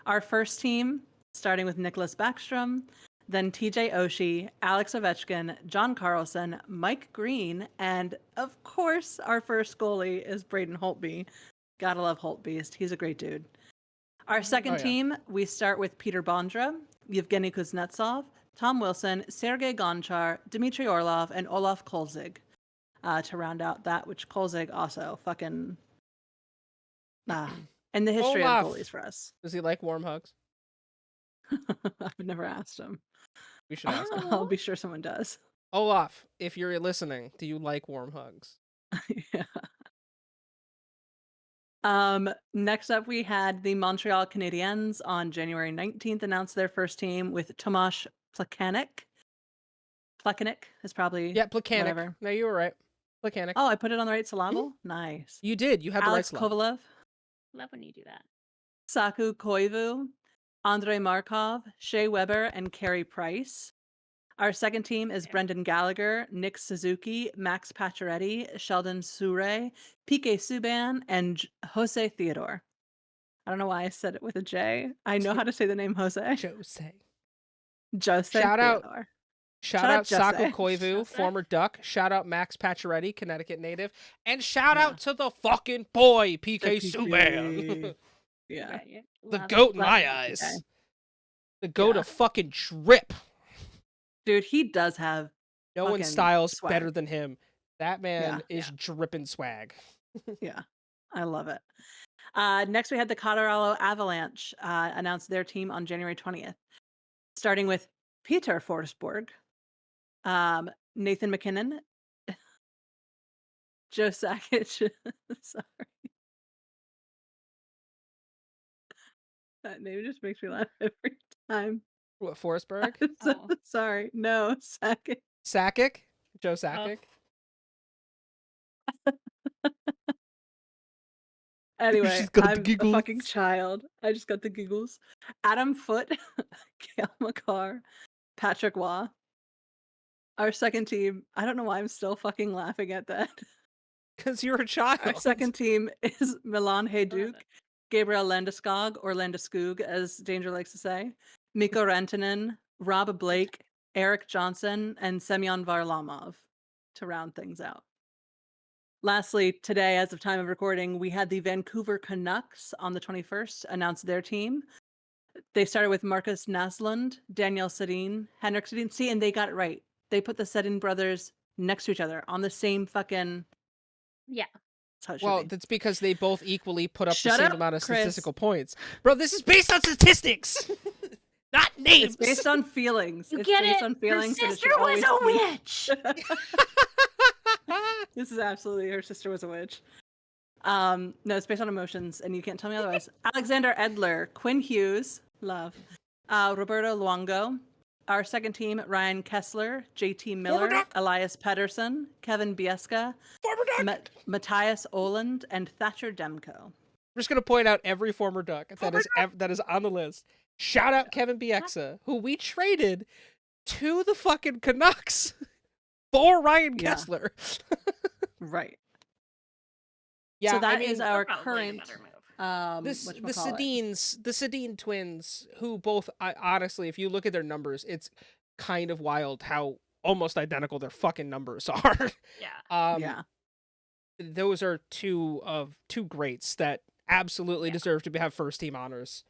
Our first team, starting with Nicholas Backstrom, then TJ Oshie, Alex Ovechkin, John Carlson, Mike Green, and of course, our first goalie is Braden Holtby. Gotta love Holtbeast. He's a great dude. Our second team, we start with Peter Bondra, Yevgeny Kuznetsov, Tom Wilson, Sergei Gonchar, Dmitry Orlov, and Olaf Kolzig to round out that, which Kolzig also fucking... in the history of goalies for us. Does he like warm hugs? I've never asked him. We should ask him. I'll be sure someone does. Olaf, if you're listening, do you like warm hugs? Yeah. Next up, we had the Montreal Canadiens on January 19th announce their first team with Tomasz Plekanec. Plekanec is probably Plekanec. Whatever. No, you were right. Plekanec. Oh, I put it on the right syllable? Nice. You did. You had the right Alex syllable. Kovalev. Love when you do that. Saku Koivu, Andrei Markov, Shea Weber, and Carey Price. Our second team is Brendan Gallagher, Nick Suzuki, Max Pacioretty, Sheldon Souray, Piqué Subban, and Jose Theodore. I don't know why I said it with a J. I know how to say the name Jose. Jose. Shout Theodore. Shout out Saku Jesse. Koivu, Jesse. former Duck. Shout out Max Pacioretty, Connecticut native. And shout Yeah. out to the fucking boy, PK The Subban. Yeah. Right. The Love goat it. in my PK. eyes. The goat Yeah. of fucking drip. Dude, he does have No one fucking styles swag. better than him. That man is Yeah. dripping swag. Yeah. I love it. Next, we had the Colorado Avalanche announce their team on January 20th, starting with Peter Forsberg, Nathan McKinnon, Joe Sakic. Sorry. That name just makes me laugh every time. What, Forsberg? I'm so Oh. sorry. No, Sakic. Sakic? Joe Sakic? Anyway, She's got the I'm a giggles. fucking child. I just got the giggles. Adam Foote, Cale Makar, Patrick Waugh. Our second team, I don't know why I'm still fucking laughing at that. Because you're a child. Our second team is Milan Hajduk, it. Gabriel Landeskog, or Landeskog, as Danger likes to say, Mikko Rantanen, Rob Blake, Eric Johnson, and Semyon Varlamov to round things out. Lastly, today, as of time of recording, we had the Vancouver Canucks on the 21st announce their team. They started with Marcus Naslund, Daniel Sedin, Henrik Sedin. See, and they got it right. They put the Sedin brothers next to each other on the same fucking... Yeah. That's how it should Well, be. that's because they both equally put up the Shut same up, amount of Chris. statistical points. Bro, this is based on statistics, not names. It's based on feelings. You It's get based it? on Her feelings. and it sister should was always a be- witch. This is absolutely her sister was a witch. No, it's based on emotions, and you can't tell me otherwise. Alexander Edler, Quinn Hughes, love, Roberto Luongo. Our second team: Ryan Kessler, JT Miller, Duck. Elias Pettersson, Kevin Bieska, Former Duck. Matthias Oland, and Thatcher Demko. I'm just gonna point out every former Duck that is on the list. Shout out Kevin Bieksa, who we traded to the fucking Canucks for Ryan Yeah. Kessler. Right. Yeah, So that I mean, is our Probably a current. better move. the Sedin twins, who both, honestly, if you look at their numbers, it's kind of wild how almost identical their fucking numbers are. Yeah. Yeah. Those are two greats that absolutely Yeah. deserve to have first team honors.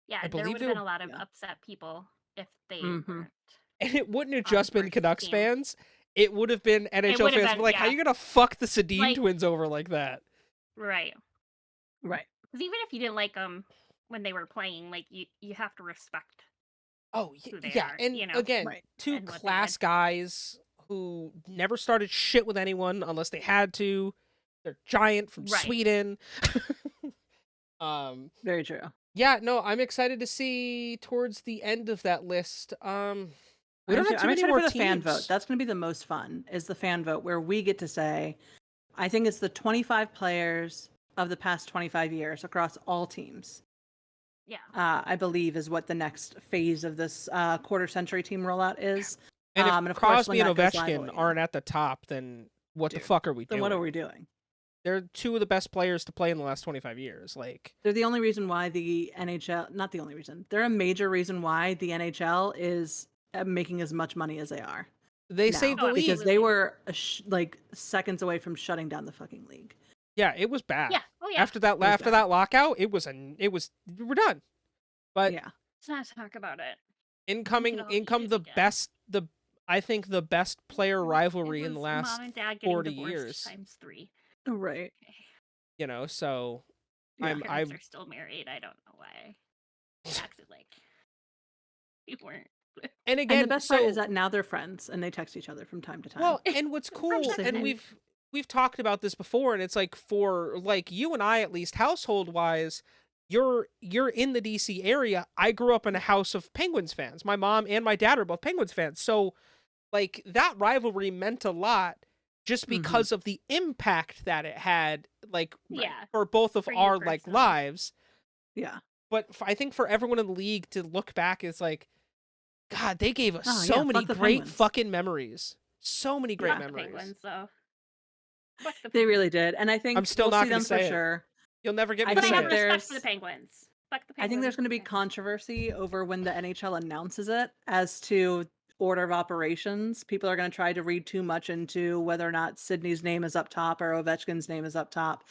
Yeah, I there believe would have been it- a lot of yeah. upset people if they Mhm. weren't. And it wouldn't have On just been first Canucks team. fans. It would have been NHL would have fans. been, Like, how yeah. you gonna fuck the Sedin Like- twins over like that? Right. Right. Because even if you didn't like them when they were playing, like you have to respect. Oh, Who they yeah. are, And you know? again, Right. two And what they class did. guys who never started shit with anyone unless they had to. They're giant from Right. Sweden. Very true. Yeah, no, I'm excited to see towards the end of that list. We don't I'm have too many excited more for the teams. fan vote. That's going to be the most fun, is the fan vote, where we get to say, I think it's the 25 players of the past 25 years across all teams. Yeah. I believe is what the next phase of this quarter century team rollout is. And if of course, when Crosby and that goes live, Ovechkin we'll- aren't at the top, then what the Dude, fuck are we then doing? what are we doing? They're two of the best players to play in the last 25 years. Like, They're the only reason why the NHL, not the only reason, they're a major reason why the NHL is making as much money as they are. they now, saved the league. because they were like seconds away from shutting down the fucking league. Yeah, it was bad. Yeah. Oh yeah. After that, was after bad. that lockout, we're done. But Yeah. Let's not talk about it. in all eat the it again. best, I think the best player It rivalry in the was last, mom and dad getting 40 divorced years. times 3. Right. Okay. So Yeah. My I'm parents are still married. I don't know why. They acted like we weren't. and again, And the best part so- is that now they're friends and they text each other from time to time. Well, and what's cool, Just and saying. we've talked about this before, and it's like, for like you and I, at least household wise, you're in the DC area. I grew up in a house of Penguins fans. My mom and my dad are both Penguins fans. So like that rivalry meant a lot just because of the impact that it had, like, Yeah. for both of For you our like personally. lives. yeah. But I think for everyone in the league to look back, it's like, God, they gave us Oh, so yeah, many fuck the great Penguins. fucking memories. So many great Fuck the memories. Penguins, though. Fuck the They Penguins. really did. And I think I'm still we'll not see gonna them for say it. sure. You'll never get me I to But I say have think it. respect there's- for the Penguins. Fuck the Penguins. I think there's going to be Okay. controversy over when the NHL announces it as to order of operations. People are going to try to read too much into whether or not Sydney's name is up top or Ovechkin's name is up top.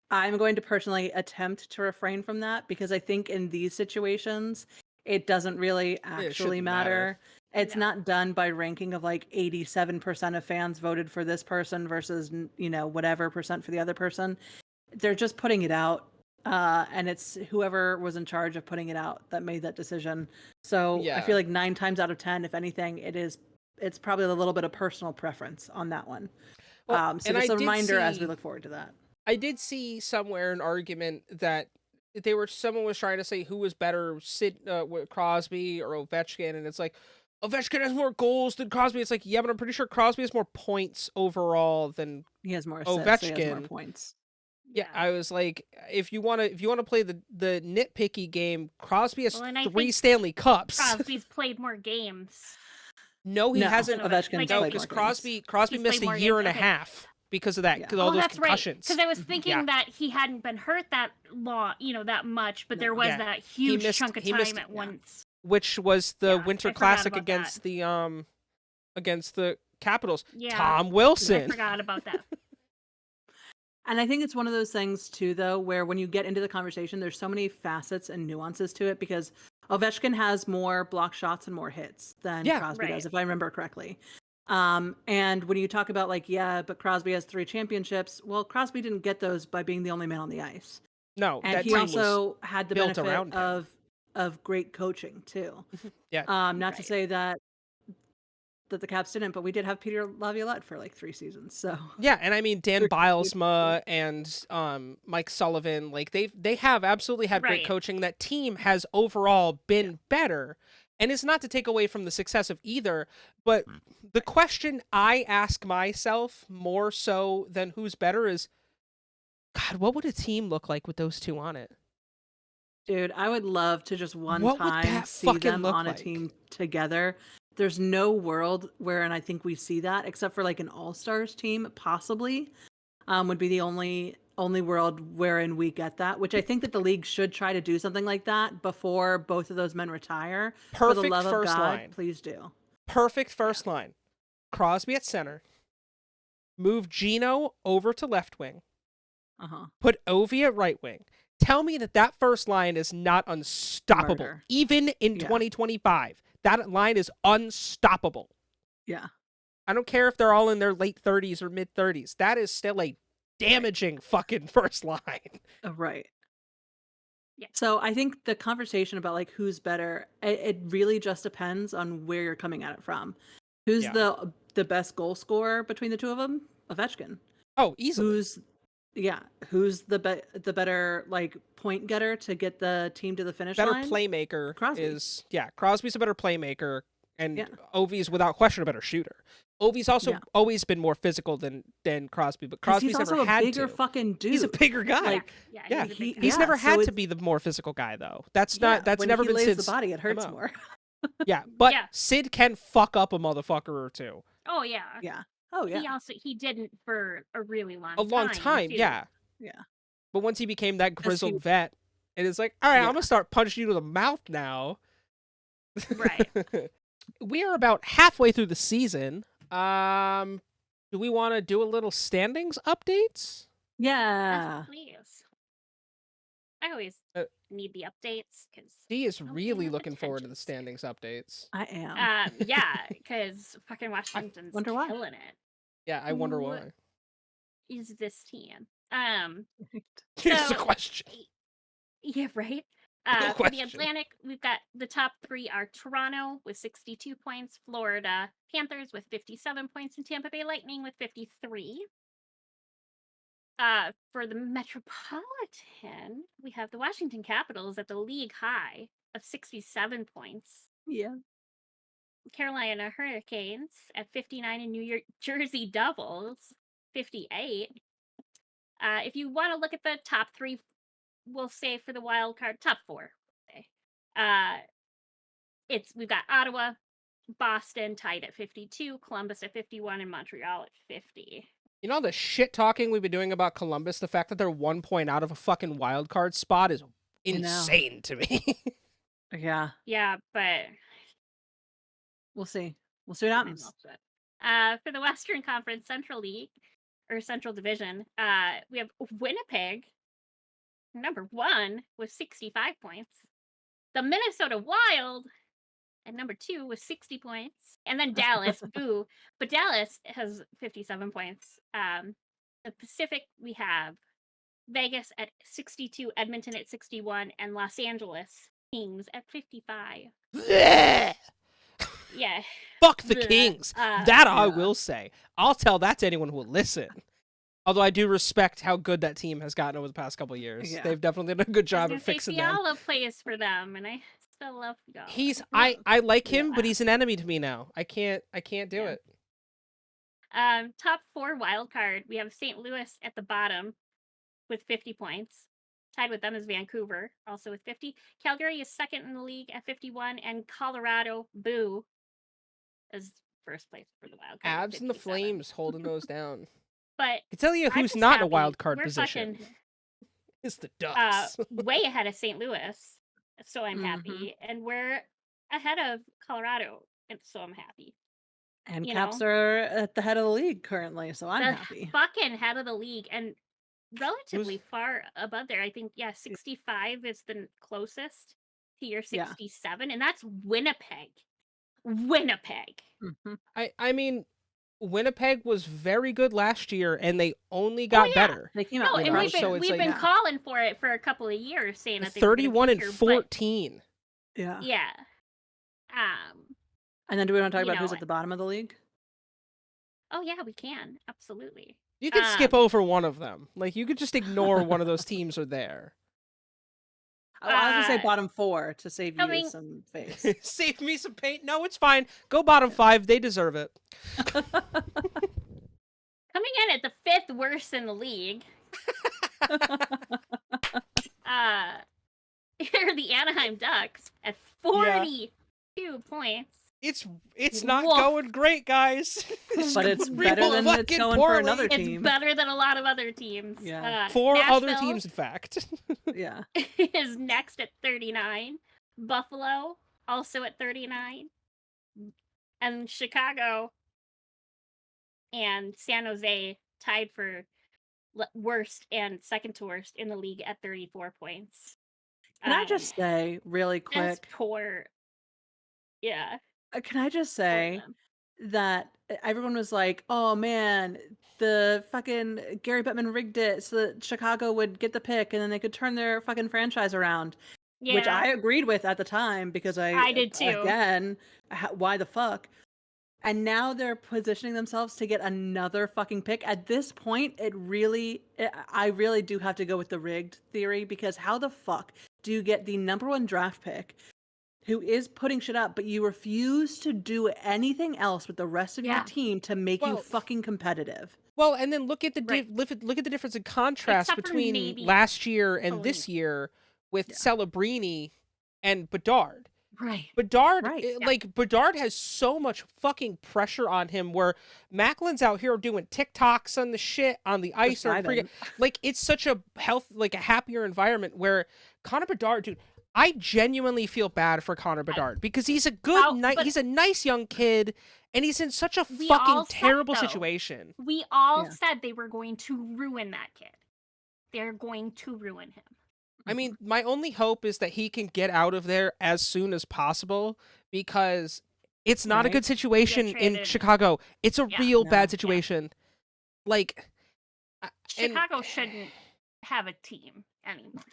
I'm going to personally attempt to refrain from that because I think in these situations, it doesn't really actually matter. It's not done by ranking of like 87% of fans voted for this person versus, whatever percent for the other person. They're just putting it out. And it's whoever was in charge of putting it out that made that decision. So I feel like 9 times out of 10, if anything, it's probably a little bit of personal preference on that one. Well, so just a reminder as we look forward to that. I did see somewhere an argument that someone was trying to say who was better, Crosby or Ovechkin, and it's like Ovechkin has more goals than Crosby. It's like, yeah, but I'm pretty sure Crosby has more points overall than he has more assists, Ovechkin. so he has more points. Yeah, I was like, if you want to play the nitpicky game, Crosby has 3 Stanley Cups. Crosby's played more games. No, he hasn't. Ovechkin's played because more Crosby missed a year and a half because of that. All those concussions. Because I was thinking that he hadn't been hurt that long, that much, but there was that huge chunk of time at once. Which was the Winter Classic against the Capitals. Yeah. Tom Wilson. I forgot about that. And I think it's one of those things too, though, where when you get into the conversation, there's so many facets and nuances to it because Ovechkin has more block shots and more hits than Crosby does, if I remember correctly. And when you talk about but Crosby has 3 championships. Well, Crosby didn't get those by being the only man on the ice. No, and he also had the benefit of great coaching too. Not to say that the Caps didn't, but we did have Peter Laviolette for like 3 seasons. So yeah, and I mean Dan Bilesma and Mike Sullivan, like they have absolutely had great coaching. That team has overall been better, and it's not to take away from the success of either. But the question I ask myself more so than who's better is, God, what would a team look like with those 2 on it? Dude, I would love to just one time see them on a team together. There's no world where, and I think we see that, except for like an all-stars team, possibly, would be the only world wherein we get that, which I think that the league should try to do something like that before both of those men retire. For the love of God, please do. Perfect first line. Crosby at center. Move Gino over to left wing. Put Ovi at right wing. Tell me that first line is not unstoppable. Murder. Even in 2025. That line is unstoppable. Yeah. I don't care if they're all in their late 30s or mid 30s. That is still a damaging fucking first line. Right. Yeah. So I think the conversation about like who's better, it really just depends on where you're coming at it from. Who's the best goal scorer between the 2 of them? Ovechkin. Oh, easily. Who's the better like point getter to get the team to the finish line? Better playmaker is Crosby's a better playmaker, and Ovi's without question a better shooter. Ovi's also always been more physical than Crosby, but Crosby's he's never also had a bigger to. fucking dude. He's a bigger guy. He's never had to be the more physical guy though. That's never been Sid's the body. It hurts more. But Sid can fuck up a motherfucker or 2. Oh yeah. Yeah. Oh yeah. He didn't for a really long time. Yeah. But once he became that grizzled vet, it is like, all right, I'm gonna start punching you to the mouth now. Right. We are about halfway through the season. Do we want to do a little standings updates? Yeah. Yes, please. I always need the updates because he is really looking forward to the standings updates. I am. Because fucking Washington's why. killing it. Yeah, I wonder why. Is this team? Here's the question. Yeah, right. For the Atlantic, we've got the top 3 are Toronto with 62 points, Florida Panthers with 57 points, and Tampa Bay Lightning with 53. For the Metropolitan, we have the Washington Capitals at the league high of 67 points. Yeah. Carolina Hurricanes at 59 and New Jersey Devils 58. If you want to look at the top 3, we'll say for the wild card, top 4. We've got Ottawa, Boston tied at 52, Columbus at 51, and Montreal at 50. You know the shit talking we've been doing about Columbus, the fact that they're 1 point out of a fucking wild card spot is insane to me. Yeah. Yeah, but We'll see. We'll see what happens. For the Western Conference Central League, or Central Division, we have Winnipeg, number 1, with 65 points. The Minnesota Wild at number 2 with 60 points. And then Dallas, boo. But Dallas has 57 points. The Pacific, we have Vegas at 62, Edmonton at 61, and Los Angeles Kings at 55. Yeah. Yeah. Fuck the Kings. That I Yeah. will say. I'll tell that to anyone who will listen. Although I do respect how good that team has gotten over the past couple of years. Yeah. They've definitely done a good job at fixing them. Fiala plays for them, and I still love Fiala. I like him, Yeah. but he's an enemy to me now. I can't do it. Top 4 wild card. We have St. Louis at the bottom with 50 points. Tied with them is Vancouver, also with 50. Calgary is second in the league at 51, and Colorado, boo, is first place for the wild card. Abs and the Flames holding those down. But I can tell you I'm who's just not in a happy. wild card We're position. fucking, It's the Ducks. way ahead of St. Louis, so I'm happy. And we're ahead of Colorado, and so I'm happy. And you Caps know. are at the head of the league currently, so I'm The happy. fucking head of the league, and relatively far above there. I think, 65 is the closest to your 67, and that's Winnipeg. Winnipeg. I mean, Winnipeg was very good last year, and they only got better. They came No, out and later. we've been, So it's we've like- been calling for it for a couple of years, saying that they were gonna be 31 and here, but- 14. Yeah. Yeah. And then do we want to talk you about who's know, at the bottom of the league? Oh yeah, we can absolutely. You could skip over one of them. Like, you could just ignore one of those teams are there. Oh, I was gonna say bottom 4 to save you coming- some face. Save me some paint. No, it's fine. Go bottom 5. They deserve it. Coming in at the 5th worst in the league. Here are the Anaheim Ducks at 42 points. It's not Woof. going great, guys. But it's real better than it's fucking going for poorly. another It's team. better than a lot of other teams. Yeah. 4 other Nashville teams, in fact. Yeah. is next at 39. Buffalo also at 39. And Chicago and San Jose tied for worst and second to worst in the league at 34 points. Can I just say really That's quick? poor. Yeah. Can I just poor say them. that everyone was like, "Oh man, the fucking Gary Bettman rigged it so that Chicago would get the pick and then they could turn their fucking franchise around," Yeah. which I agreed with at the time because I did too. Again, why the fuck? And now they're positioning themselves to get another fucking pick. At this point, I really do have to go with the rigged theory, because how the fuck do you get the number 1 draft pick who is putting shit up, but you refuse to do anything else with the rest of your team to make you fucking competitive? Well, and then look at the Right. look at the difference in contrast Except for between maybe last year and Pauline. this year with Celebrini and Bedard. Right. Bedard, Right. like, Bedard has so much fucking pressure on him, where Macklin's out here doing TikToks on the shit on the ice, or vibing. like, it's such a a happier environment where Connor Bedard, dude, I genuinely feel bad for Connor Bedard because he's a good, he's a nice young kid, and he's in such a We all fucking said, terrible though, situation. We all Yeah. said they were going to ruin that kid. They're going to ruin him. I mean, my only hope is that he can get out of there as soon as possible, because it's not a Right. good situation Get in traded. Chicago. It's a Yeah. real No. bad situation. Like, Chicago shouldn't have a team anymore.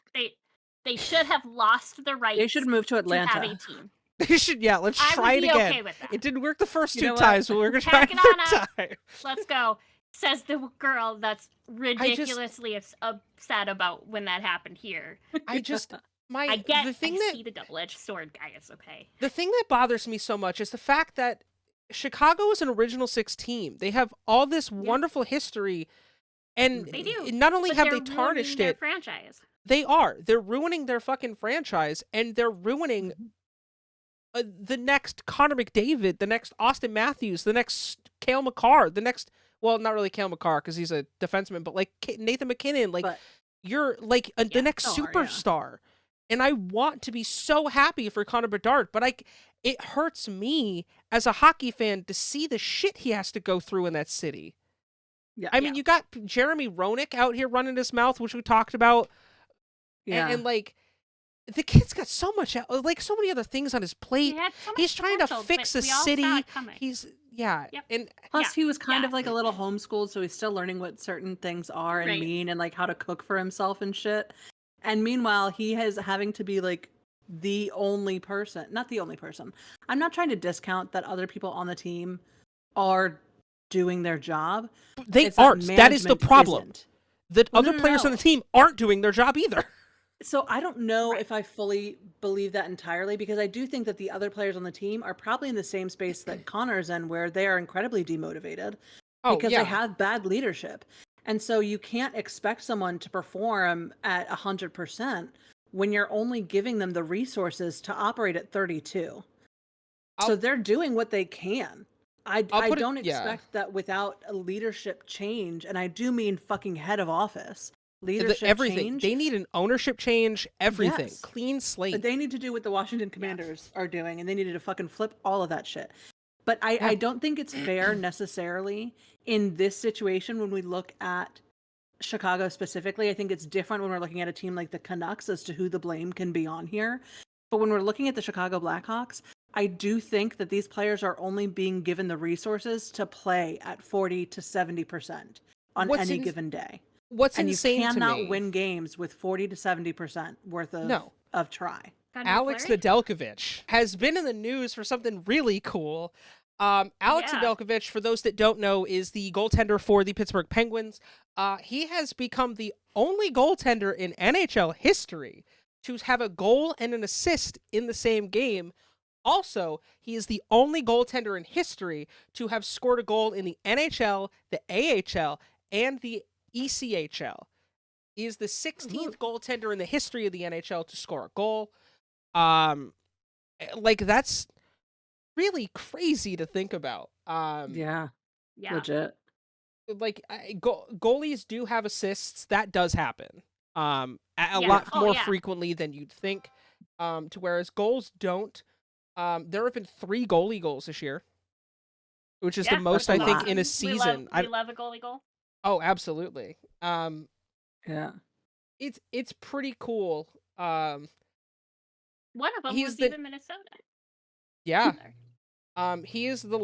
They should have lost the rights They should move to to have a Atlanta. team. they should, let's I try would it be again. okay with that. It didn't work the first You 2 know what? times, but we're gonna try Pack it it the on third time. Let's go. Says the girl that's ridiculously upset about when that happened here. I just I get. the thing I that see the double-edged sword, guys. Okay. the thing that bothers me so much is the fact that Chicago is an Original 6 team. They have all this wonderful history, and They do. not only But have they're they tarnished ruining their it, franchise. they're ruining their fucking franchise, and they're ruining the next Connor McDavid, the next Austin Matthews, the next Cale Makar, the next, well, not really Cale Makar because he's a defenseman, but like Nathan McKinnon, like But- you're like the next Star, yeah. superstar. And I want to be so happy for Connor Bedard, but it hurts me as a hockey fan to see the shit he has to go through in that city. Yeah. I mean, you got Jeremy Roenick out here running his mouth, which we talked about. Yeah. And like, the kid's got so much, like, so many other things on his plate. He had so much He's trying to potential, fix but a we all saw city. it coming. And Plus, Yeah, he was kind yeah. of like a little homeschooled, so he's still learning what certain things are and Right. mean, and like how to cook for himself and shit. And meanwhile, he is having to be like the only person, not the only person. I'm not trying to discount that other people on the team are doing their job. they It's that aren't. That is the management problem. isn't. The Well, other no, players on no. the team aren't doing their job either. So I don't know Right. if I fully believe that entirely, because I do think that the other players on the team are probably in the same space that Connor's in, where they are incredibly demotivated Oh, because yeah. they have bad leadership. And so you can't expect someone to perform at 100% when you're only giving them the resources to operate at 32. So they're doing what they can. I don't expect that without a leadership change, and I do mean fucking head of office. Leadership Everything. change. They need an ownership change, everything. Yes. Clean slate. They need to do what the Washington Commanders are doing, and they needed to fucking flip all of that shit. But I don't think it's fair necessarily in this situation when we look at Chicago specifically. I think it's different when we're looking at a team like the Canucks as to who the blame can be on here. But when we're looking at the Chicago Blackhawks, I do think that these players are only being given the resources to play at 40 to 70% on any given day. What's And insane you to cannot me, win games with 40 to 70% worth of try. Alex Nedeljkovic has been in the news for something really cool. Alex Nedeljkovic, for those that don't know, is the goaltender for the Pittsburgh Penguins. He has become the only goaltender in NHL history to have a goal and an assist in the same game. Also, he is the only goaltender in history to have scored a goal in the NHL, the AHL, and the ECHL. He is the 16th goaltender in the history of the NHL to score a goal. Like, that's really crazy to think about. Yeah. Legit. Like, goalies do have assists. That does happen. A lot more frequently than you'd think. To whereas goals don't. There have been 3 goalie goals this year, which is the most, I think, in a season. We love a goalie goal. Oh, absolutely. Yeah. It's pretty cool. One of them was even Minnesota. Yeah. He is the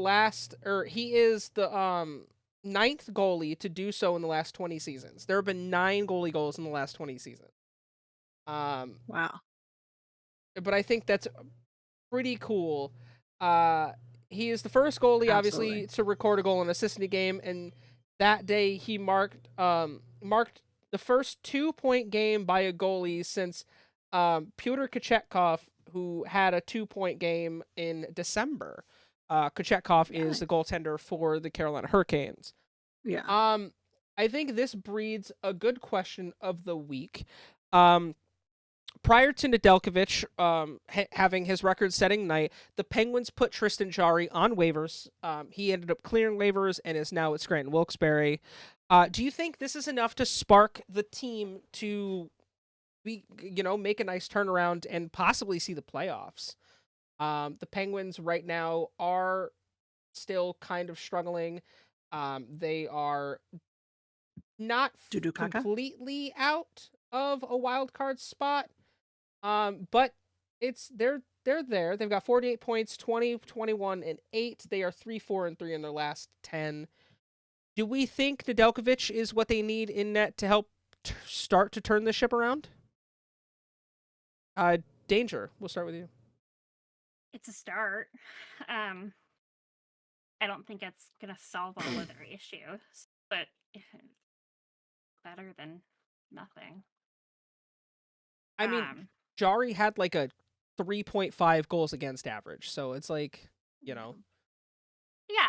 9th goalie to do so in the last 20 seasons. There have been 9 goalie goals in the last 20 seasons. Wow. But I think that's pretty cool. He is the first goalie, obviously, to record a goal and assist in a game, and that day he marked the first 2-point game by a goalie since Pyotr Kochetkov, who had a 2-point game in December. Kochetkov is the goaltender for the Carolina Hurricanes. Yeah. I think this breeds a good question of the week. Prior to Nedeljkovic having his record-setting night, the Penguins put Tristan Jarry on waivers. He ended up clearing waivers and is now at Scranton Wilkes-Barre. Do you think this is enough to spark the team to make a nice turnaround and possibly see the playoffs? The Penguins right now are still kind of struggling. They are not completely out of a wild card spot. But they're there. They've got 48 points, 20, 21, and 8. They are 3-4-3 in their last 10. Do we think Nedeljkovic is what they need in net to help start to turn the ship around? Danger, we'll start with you. It's a start. I don't think it's gonna solve all of their issues, but better than nothing. I mean, Jarry had like a 3.5 goals against average, so it's like, Yeah,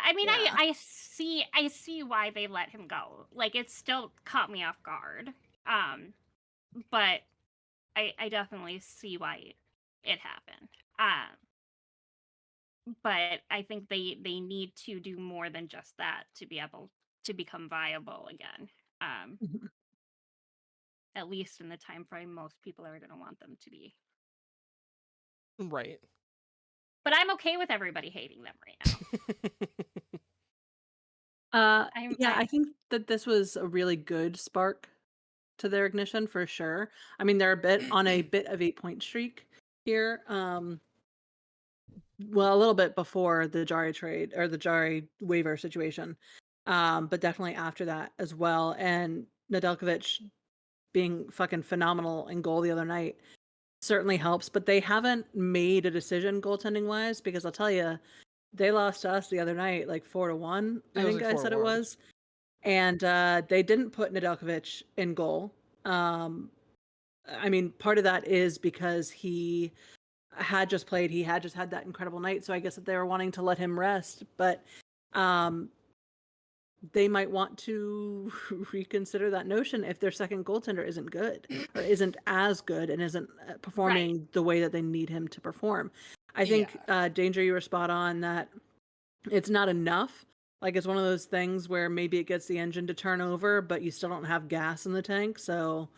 I mean, I see why they let him go. Like, it still caught me off guard. But I definitely see why it happened. But I think they need to do more than just that to be able to become viable again. At least in the time frame most people are going to want them to be. Right. But I'm okay with everybody hating them right now. I think that this was a really good spark to their ignition for sure. I mean, they're on a bit of 8-point streak here. Well, a little bit before the Jari trade or the Jari waiver situation, but definitely after that as well. And Nedeljkovic being fucking phenomenal in goal the other night certainly helps. But they haven't made a decision goaltending wise, because I'll tell you, they lost to us the other night like 4-1. I think I said it was. And they didn't put Nedeljkovic in goal. I mean, part of that is because he had just played. He had just had that incredible night. So I guess that they were wanting to let him rest. But they might want to reconsider that notion if their second goaltender isn't good or isn't as good and isn't performing the way that they need him to perform. I think, Danger, you were spot on that it's not enough. Like, it's one of those things where maybe it gets the engine to turn over, but you still don't have gas in the tank. So,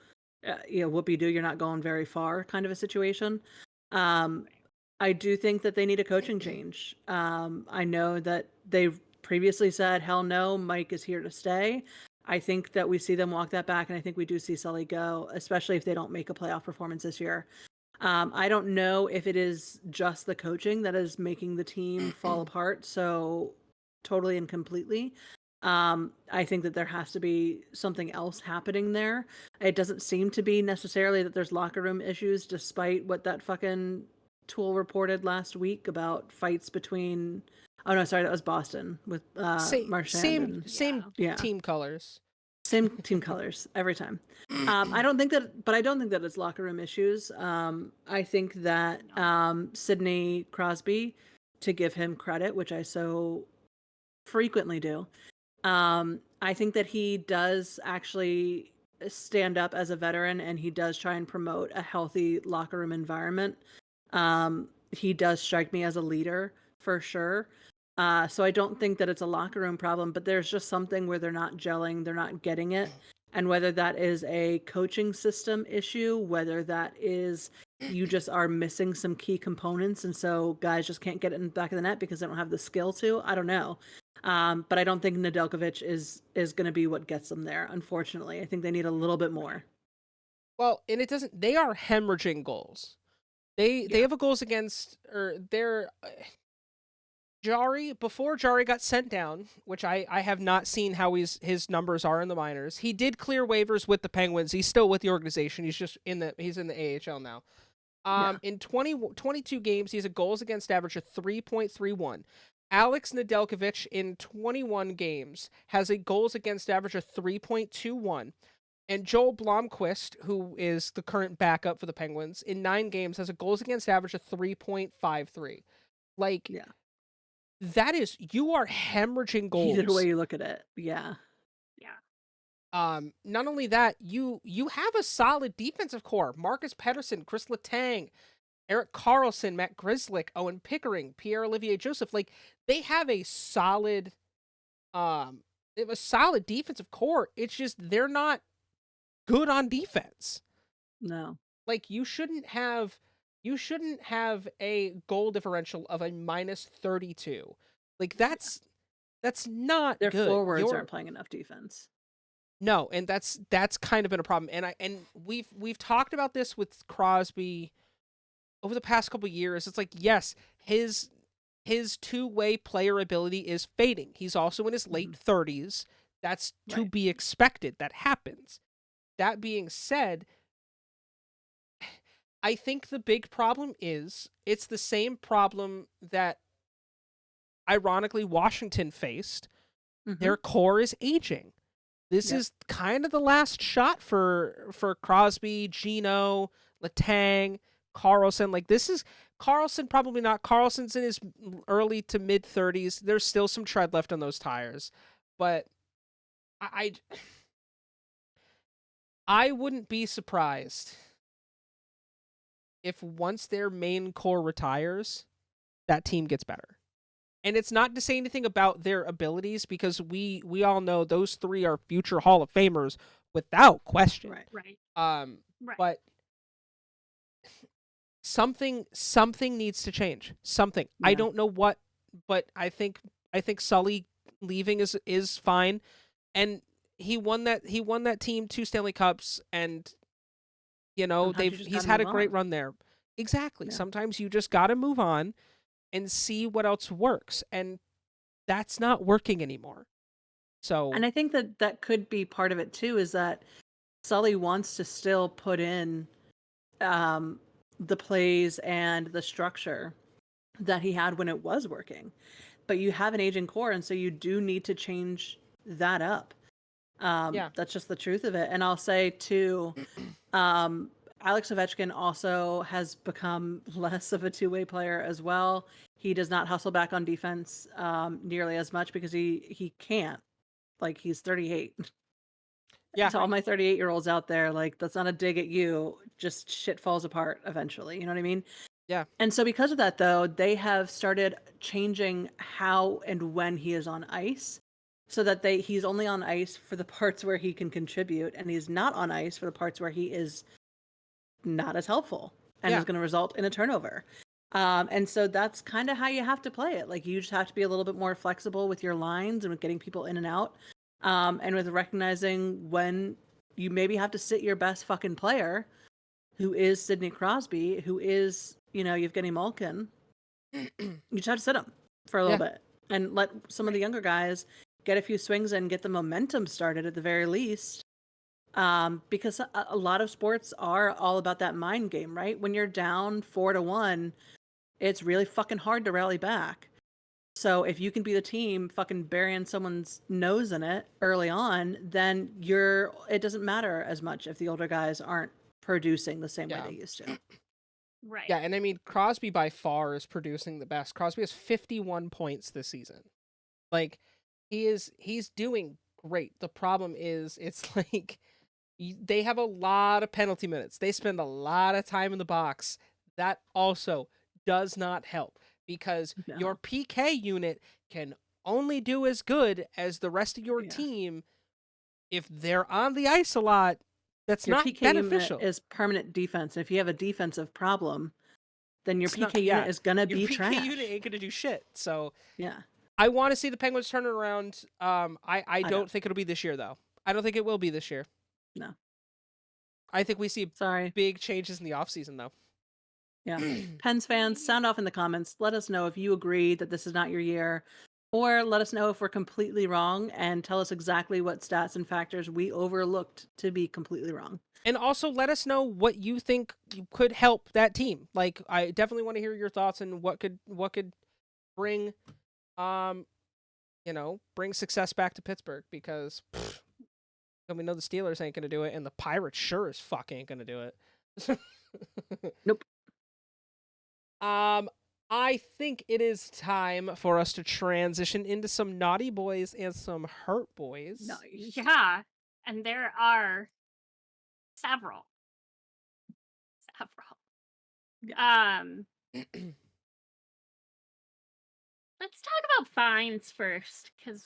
whoopee-doo, you're not going very far kind of a situation. I do think that they need a coaching change. I know that they've previously said, hell no, Mike is here to stay. I think that we see them walk that back, and I think we do see Sully go, especially if they don't make a playoff performance this year. I don't know if it is just the coaching that is making the team fall apart so totally and completely. I think that there has to be something else happening there. It doesn't seem to be necessarily that there's locker room issues, despite what that fucking tool reported last week about fights between. Oh no, sorry, that was Boston with Marchand. Same team colors. Same team colors every time. I don't think that it's locker room issues. I think that Sidney Crosby, to give him credit, which I so frequently do, I think that he does actually stand up as a veteran, and he does try and promote a healthy locker room environment. He does strike me as a leader for sure. So I don't think that it's a locker room problem, but there's just something where they're not gelling, they're not getting it. And whether that is a coaching system issue, whether that is you just are missing some key components, and so guys just can't get it in the back of the net because they don't have the skill to, I don't know. But I don't think Nedeljkovic is going to be what gets them there, unfortunately. I think they need a little bit more. Well, and it doesn't, they are hemorrhaging goals. They have a goals against, or they're... Jari, before Jari got sent down, which I have not seen how his numbers are in the minors. He did clear waivers with the Penguins. He's still with the organization. He's just in the AHL now. In 22 games, he has a goals against average of 3.31. Alex Nedeljkovic in 21 games has a goals against average of 3.21. And Joel Blomqvist, who is the current backup for the Penguins, in 9 games has a goals against average of 3.53. That is, you are hemorrhaging goals. Either way you look at it, yeah. Not only that, you have a solid defensive core. Marcus Pettersson, Chris Letang, Erik Karlsson, Matt Grzelcyk, Owen Pickering, Pierre-Olivier Joseph. Like, they have a solid defensive core. It's just they're not good on defense. No. Like, you shouldn't have a goal differential of a -32. Like, that's not Their good. Forwards aren't playing enough defense. No, and that's kind of been a problem. And we've talked about this with Crosby over the past couple of years. It's like, yes, his two-way player ability is fading. He's also in his late 30s. That's to be expected. That happens. That being said, I think the big problem is it's the same problem that, ironically, Washington faced. Their core is aging. This is kind of the last shot for Crosby, Gino, Letang, Karlsson. Like, this is Karlsson, probably not. Karlsson's in his early to mid 30s. There's still some tread left on those tires, but I wouldn't be surprised if once their main core retires, that team gets better. And it's not to say anything about their abilities, because we all know those three are future Hall of Famers without question. Right. But something needs to change. Something. Yeah. I don't know what, but I think Sully leaving is fine, and he won that team 2 Stanley Cups, and Sometimes you just he's gotta had a move great on. run there. Exactly. Yeah. Sometimes you just got to move on and see what else works, and that's not working anymore. So, And I think that could be part of it too, is that Sully wants to still put in the plays and the structure that he had when it was working. But you have an aging core, and so you do need to change that up. yeah. That's just the truth of it. And I'll say too, Alex Ovechkin also has become less of a two-way player as well. He does not hustle back on defense nearly as much because he can't. Like, he's 38. Yeah. To all my 38-year-olds out there, like, that's not a dig at you. Just shit falls apart eventually. You know what I mean? Yeah. And so because of that, though, they have started changing how and when he is on ice, so that he's only on ice for the parts where he can contribute, and he's not on ice for the parts where he is not as helpful and Yeah. is going to result in a turnover. And so that's kind of how you have to play it. Like, you just have to be a little bit more flexible with your lines and with getting people in and out, and with recognizing when you maybe have to sit your best fucking player, who is Sidney Crosby, who is, Evgeny Malkin. You just have to sit him for a little bit and let some of the younger guys get a few swings and get the momentum started at the very least. Because a lot of sports are all about that mind game, right? When you're down 4-1, it's really fucking hard to rally back. So if you can be the team fucking burying someone's nose in it early on, then it doesn't matter as much if the older guys aren't producing the same way they used to. Right. Yeah, and I mean, Crosby by far is producing the best. Crosby has 51 points this season. Like, he's doing great. The problem is, it's like they have a lot of penalty minutes. They spend a lot of time in the box. That also does not help, because your PK unit can only do as good as the rest of your team. If they're on the ice a lot, that's your not PK beneficial. Unit is permanent defense. And if you have a defensive problem, then your PK unit is going to be trash. Your PK unit ain't going to do shit. So, yeah. I want to see the Penguins turn it around. I don't think it'll be this year, though. I don't think it will be this year. No. I think we see big changes in the offseason, though. Yeah. Pens fans, sound off in the comments. Let us know if you agree that this is not your year, or let us know if we're completely wrong, and tell us exactly what stats and factors we overlooked to be completely wrong. And also let us know what you think could help that team. Like, I definitely want to hear your thoughts on what could bring bring success back to Pittsburgh, because we know the Steelers ain't going to do it, and the Pirates sure as fuck ain't going to do it. Nope. I think it is time for us to transition into some naughty boys and some hurt boys. Yeah, and there are several. Yeah. Let's talk about fines first, because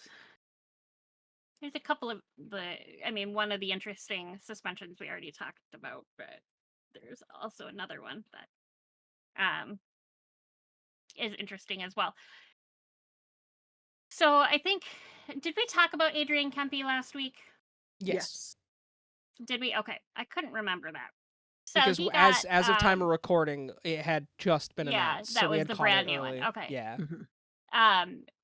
there's a couple of one of the interesting suspensions we already talked about, but there's also another one that is interesting as well. So I think, did we talk about Adrian Kempe last week? Yes. Did we? Okay, I couldn't remember that. So because he got, as of time of recording, it had just been announced. Yeah, that so we was had the caught brand it new early. one. Okay. Yeah.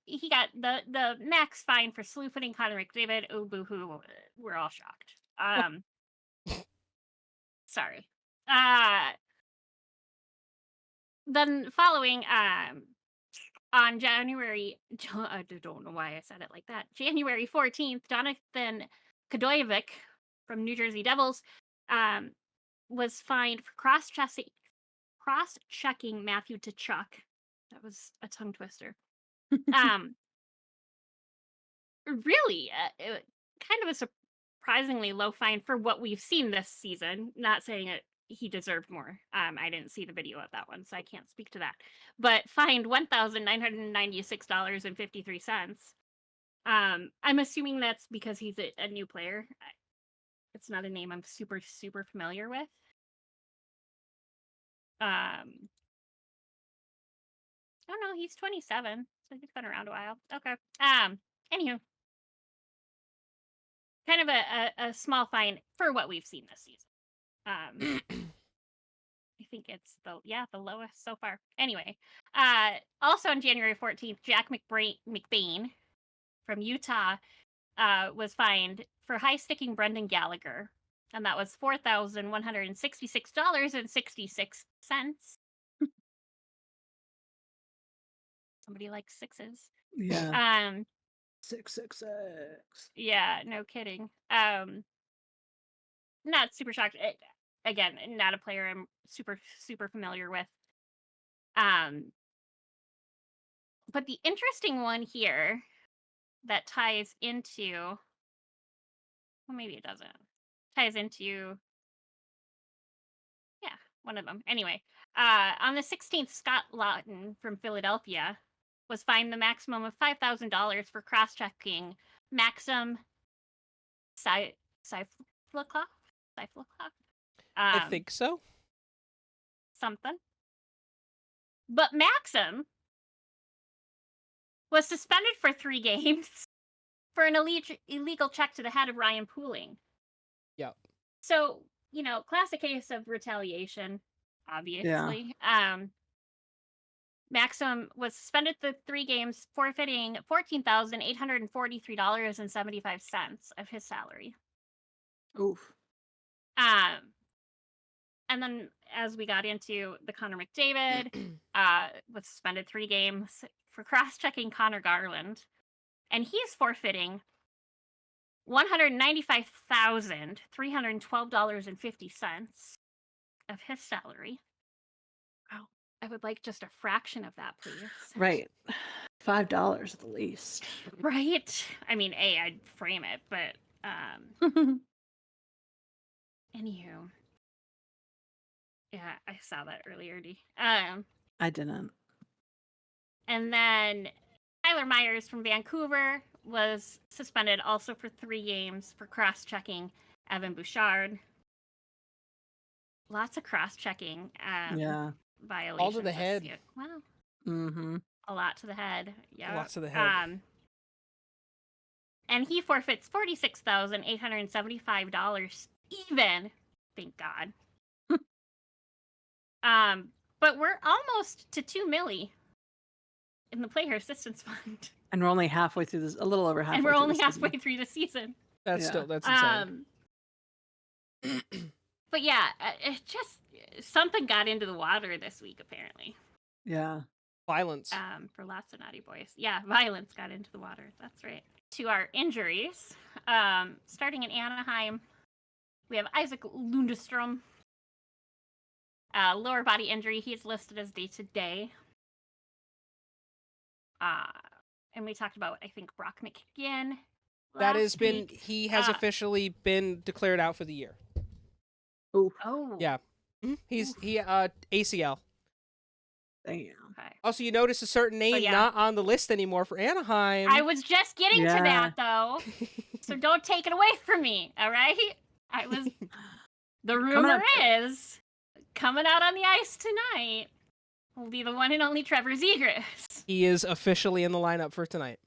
He got the max fine for sleuthing Connor McDavid. Oh, boo-hoo. We're all shocked. Sorry. Then following, on January, I don't know why I said it like that. January 14th, Jonathan Kadojevic from New Jersey Devils was fined for cross-checking Matthew Tkachuk. That was a tongue twister. Really, kind of a surprisingly low fine for what we've seen this season. Not saying he deserved more. I didn't see the video of that one, so I can't speak to that. But fined $1,996.53. I'm assuming that's because he's a new player. It's not a name I'm super familiar with. Oh no, he's 27, so he's been around a while. Okay. Anywho, kind of a small fine for what we've seen this season. I think it's the lowest so far. Anyway, also on January 14th, Jack McBain from Utah was fined for high-sticking Brendan Gallagher, and that was $4,166.66. Somebody likes sixes. Yeah. 666. Yeah, no kidding. Not super shocked. Again, not a player I'm super familiar with. But the interesting one here that ties into, well, maybe it doesn't. Ties into, yeah, one of them. Anyway, on the 16th, Scott Lawton from Philadelphia was fined the maximum of $5,000 for cross-checking Maxim Seiflock? I think so. Something. But Maxim was suspended for 3 games for an illegal check to the head of Ryan Pooling. Yep. So, classic case of retaliation, obviously. Yeah. Maxim was suspended for 3 games, forfeiting $14,843.75 of his salary. Oof. And then as we got into the Connor McDavid, was suspended 3 games for cross-checking Connor Garland. And he's forfeiting $195,312.50 of his salary. Wow. I would like just a fraction of that, please. Right. $5 at the least. Right? I mean, I'd frame it, but anywho. Yeah, I saw that earlier, D. I didn't. And then Tyler Myers from Vancouver was suspended also for 3 games for cross-checking Evan Bouchard. Lots of cross-checking Yeah. violations. All to the head. Wow. Mm-hmm. A lot to the head. Yeah. Lots to the head. And he forfeits $46,875 even. Thank God. But we're almost to $2 million in the player assistance fund. And we're only halfway through this, a little over halfway. And we're through only the halfway season. through the season. That's insane. But yeah, it just something got into the water this week apparently. Yeah. Violence. For lots of naughty boys. Yeah, violence got into the water. That's right. To our injuries, starting in Anaheim, we have Isaac Lundestrom. Lower body injury. He's listed as day-to-day. And we talked about, I think, Brock McGinn. That has been, he has officially been declared out for the year. Oof. Oh. Yeah. ACL. Damn. Okay. Also, you notice a certain name not on the list anymore for Anaheim. I was just getting to that, though. So don't take it away from me, all right? The rumor is, coming out on the ice tonight will be the one and only Trevor Zegras. He is officially in the lineup for tonight.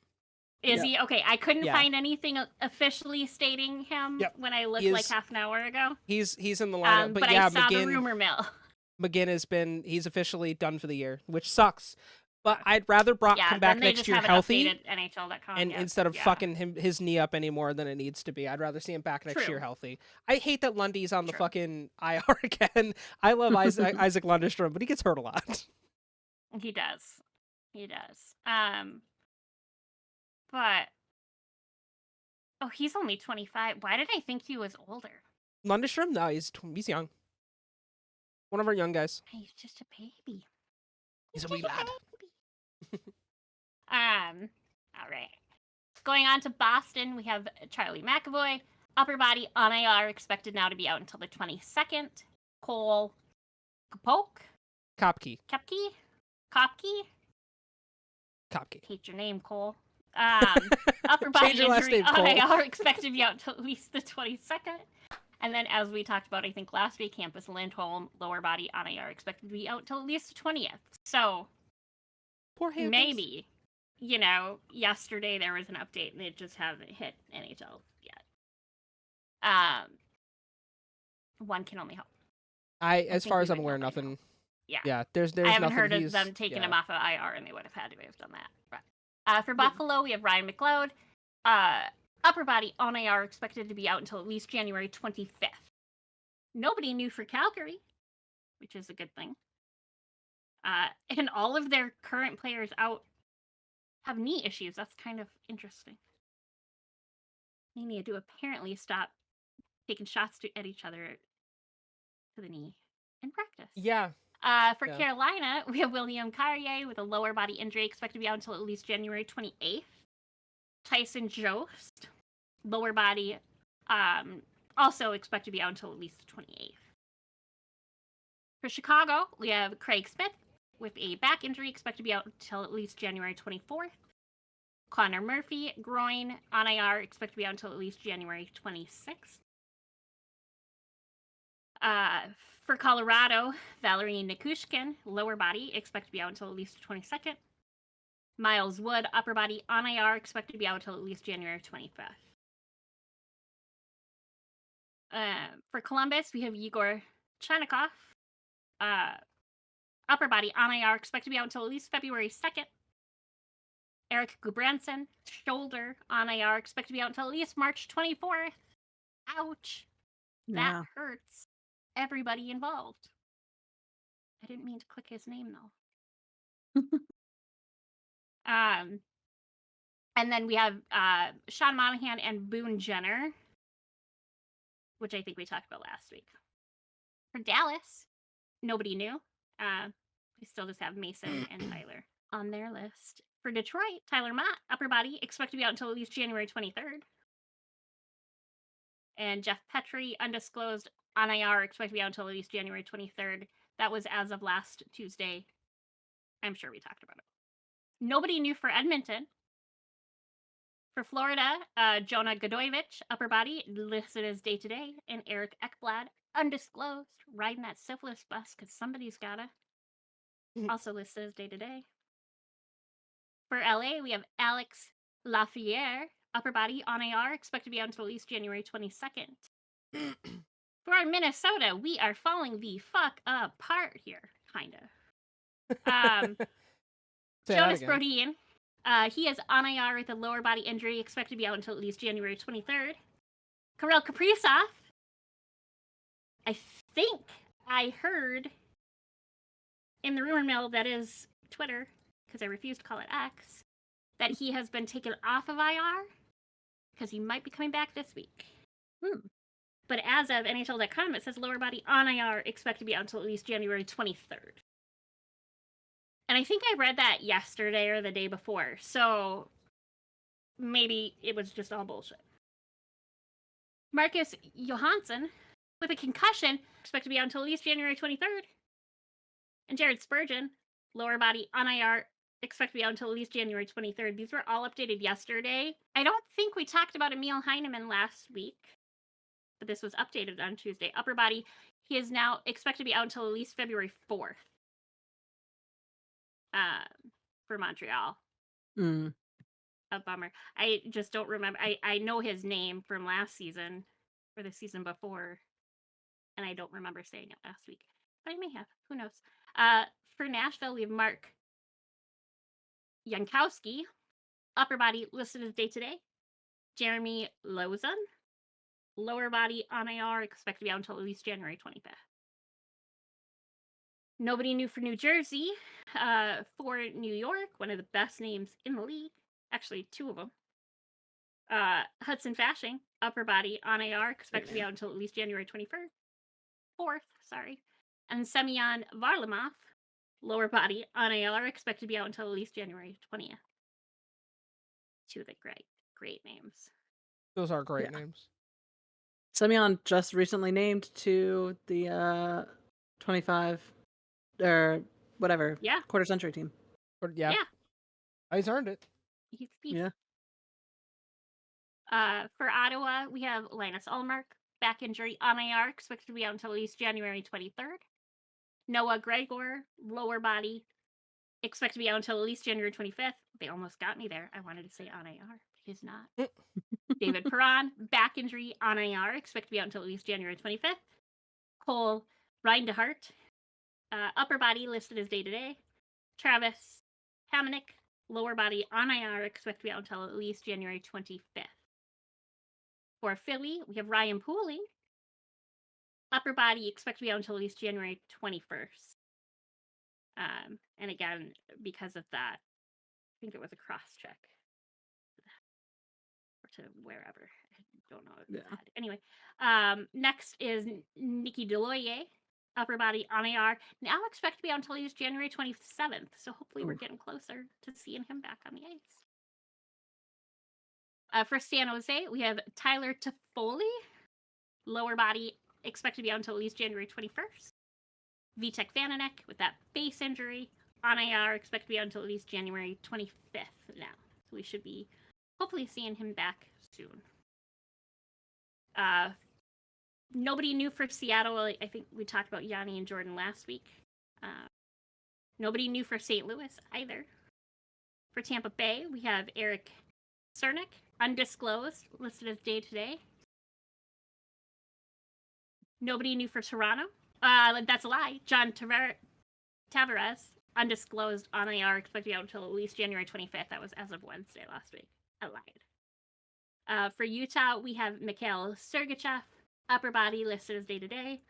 Is he? Okay, I couldn't find anything officially stating him when I looked like half an hour ago. He's in the lineup, but I saw the rumor mill. McGinn he's officially done for the year, which sucks. But I'd rather Brock come back next year healthy NHL.com, and instead of fucking his knee up anymore than it needs to be. I'd rather see him back next year healthy. I hate that Lundy's on the fucking IR again. I love Isaac Lundestrom, but he gets hurt a lot. He does. But he's only 25. Why did I think he was older? Lundestrom? No, he's young. One of our young guys. He's just a baby. He's a wee lad. All right. Going on to Boston, we have Charlie McAvoy. Upper body on IR, expected now to be out until the 22nd. Cole Kopke. Hate your name, Cole. Upper body injury on IR, expected to be out until at least the 22nd. And then, as we talked about, I think last week, Campus Lindholm, lower body on IR, expected to be out till at least the 20th. So, Poor Hampus. maybe, yesterday there was an update and it just hasn't hit NHL yet. One can only hope. As far as I'm aware, nothing. Yeah, there's I haven't nothing. heard of them taking him off of IR, and they would have had to have done that. But, for Buffalo, we have Ryan McLeod. Upper body on IR expected to be out until at least January 25th. Nobody knew for Calgary, which is a good thing. And all of their current players out have knee issues. That's kind of interesting. They need to apparently stop taking shots at each other to the knee in practice. Yeah. For Carolina, we have William Carrier with a lower body injury expected to be out until at least January 28th. Tyson Jost, lower body, also expected to be out until at least the 28th. For Chicago, we have Craig Smith with a back injury expected to be out until at least January 24th. Connor Murphy, groin on IR, expected to be out until at least January 26th. For Colorado, Valerie Nikushkin, lower body, expected to be out until at least the 22nd. Miles Wood, upper body on IR, expected to be out until at least January 25th. For Columbus, we have Igor Chenikov, upper body on IR, expected to be out until at least February 2nd. Eric Gudbranson, shoulder on IR, expected to be out until at least March 24th. Ouch. Yeah. That hurts everybody involved. I didn't mean to click his name, though. And then we have Sean Monahan and Boone Jenner, which I think we talked about last week. For Dallas, nobody knew. We still just have Mason and Tyler on their list. For Detroit, Tyler Mott, upper body, expected to be out until at least January 23rd. And Jeff Petrie, undisclosed, on IR, expected to be out until at least January 23rd. That was as of last Tuesday. I'm sure we talked about it. Nobody knew for Edmonton. For Florida, Jonah Godoyevich, upper body, listed as day-to-day. And Eric Ekblad, undisclosed, riding that syphilis bus because somebody's gotta. Also listed as day-to-day. For LA, we have Alex Lafayette, upper body on AR, expected to be out until at least January 22nd. For our Minnesota, we are falling the fuck apart here, kind of. Jonas Brodin, he is on IR with a lower body injury, expected to be out until at least January 23rd. Kirill Kaprizov, I think I heard in the rumor mill that is Twitter, because I refuse to call it X, that he has been taken off of IR because he might be coming back this week. But as of NHL.com, it says lower body on IR, expected to be out until at least January 23rd. And I think I read that yesterday or the day before, so maybe it was just all bullshit. Marcus Johansson, with a concussion, expected to be out until at least January 23rd. And Jared Spurgeon, lower body on IR, expected to be out until at least January 23rd. These were all updated yesterday. I don't think we talked about Emil Heineman last week, but this was updated on Tuesday. Upper body, he is now expected to be out until at least February 4th. For Montreal. A bummer. I just don't remember. I know his name from last season, or the season before, and I don't remember saying it last week. But I may have. Who knows? For Nashville, we have Mark Jankowski, upper body listed as day-to-day. Jeremy Lozon, lower body on IR, expected to be out until at least January 25th. Nobody knew for New Jersey. For New York, one of the best names in the league. Actually, two of them. Hudson Fasching, upper body on IR, expected to be out until at least January 4th. And Semyon Varlamov, lower body on IR, expected to be out until at least January 20th. Two of the great names. Those are great names. Semyon just recently named to the 25 or whatever quarter century team. Yeah. He's earned it. He's a piece. Yeah. For Ottawa, we have Linus Ullmark, back injury on IR, expected to be out until at least January 23rd. Noah Gregor, lower body, expected to be out until at least January 25th. They almost got me there. I wanted to say on IR, but he's not. David Perron, back injury on IR, expected to be out until at least January 25th. Cole Rindehart, upper body listed as day-to-day. Travis Hamonic, lower body on IR, expected to be out until at least January 25th. For Philly, we have Ryan Pooling, upper body, expected to be out until at least January 21st. And again, because of that, I think it was a cross-check. Or to wherever. I don't know. Yeah. Anyway, next is Nikki Deloye, upper body on IR. Now expect to be out until at least January 27th. So hopefully we're getting closer to seeing him back on the ice. For San Jose, we have Tyler Toffoli, lower body, expected to be out until at least January 21st. Vitek Vananek with that base injury on IR, expected to be out until at least January 25th now. So we should be hopefully seeing him back soon. Nobody new for Seattle. I think we talked about Yanni and Jordan last week. Nobody new for St. Louis either. For Tampa Bay, we have Eric Cernick, undisclosed, listed as day-to-day. Nobody new for Toronto. That's a lie. John Tavares, undisclosed on IR, expected to be out until at least January 25th. That was as of Wednesday last week. I lied. For Utah, we have Mikhail Sergachev, upper body listed as day-to-day.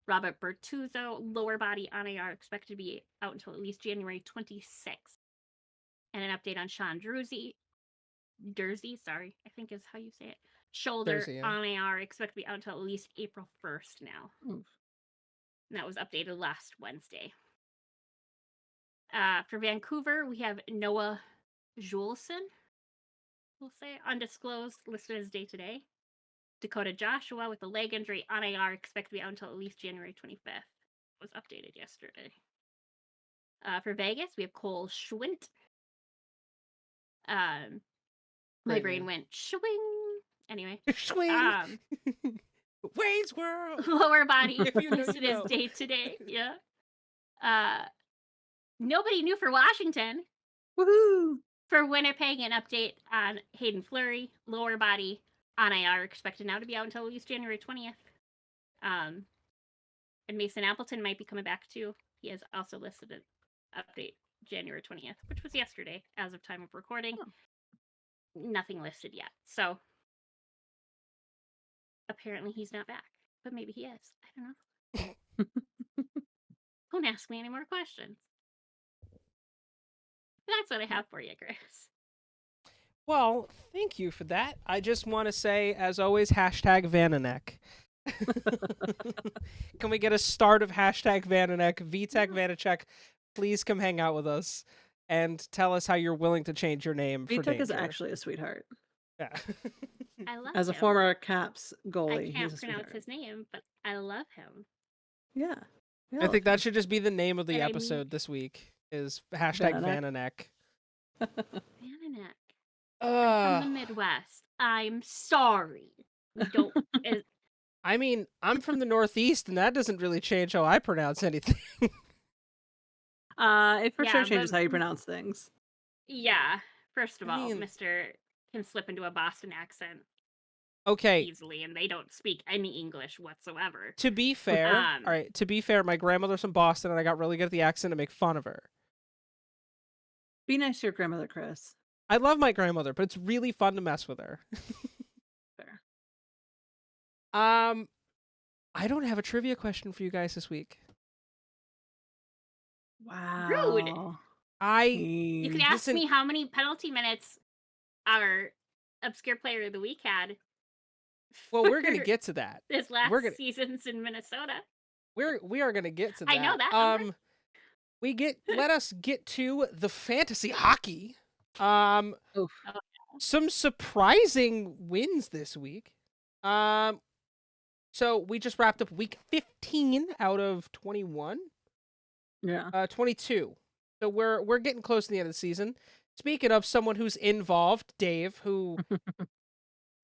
Robert Bertuzzo, lower body on IR, expected to be out until at least January 26th. And an update on Sean Dursey, I think is how you say it. Shoulder Dursey, yeah. on IR, expected to be out until at least April 1st now. Oof. And that was updated last Wednesday. For Vancouver, we have Noah Juleson, we'll say, undisclosed, listed as day-to-day. Dakota Joshua with a leg injury on IR, expected to be out until at least January 25th. Was updated yesterday. For Vegas, we have Cole Schwint. My brain went swing. Anyway. Swing. Wayne's World. Lower body If you know, listed you know. as day-to-day. Yeah. Nobody new for Washington. Woohoo! For Winnipeg, an update on Hayden Fleury, lower body on IR, expected now to be out until at least January 20th. And Mason Appleton might be coming back too. He has also listed an update January 20th, which was yesterday as of time of recording. Oh. Nothing listed yet. So apparently he's not back, but maybe he is. I don't know. Don't ask me any more questions. That's what I have for you, Chris. Well, thank you for that. I just want to say, as always, hashtag Vananek. Can we get a start of hashtag Vananek? Vitek Vanacek, please come hang out with us and tell us how you're willing to change your name for Vitek is Danger. actually a sweetheart. Yeah. I love As a him. former Caps goalie, I can't he's a pronounce sweetheart. his name, but I love him. Yeah. I think that should just be the name of the And I episode this week is hashtag Vananek. Vananek. Vananek. I'm from the Uh, Midwest. I'm sorry. We don't. I mean, I'm from the Northeast, and that doesn't really change how I pronounce anything. It for Yeah, sure changes but- how you pronounce things. Yeah. First of I all, mean- Mr. can slip into a Boston accent Okay, easily, and they don't speak any English whatsoever. to be fair, Um, all right, to be fair, my grandmother's from Boston, and I got really good at the accent to make fun of her. Be nice to your grandmother, Chris. I love my grandmother, but it's really fun to mess with her. Fair. I don't have a trivia question for you guys this week. Wow. Rude. You could ask Listen- me how many penalty minutes our obscure player of the week had. Well, we're gonna for get to that. his last we're gonna- seasons in Minnesota. We are gonna get to that. I know that number. Let us get to the fantasy hockey. Oof. Some surprising wins this week. So we just wrapped up week 15 out of 21. Yeah. 22. So we're getting close to the end of the season. Speaking of someone who's involved, Dave, who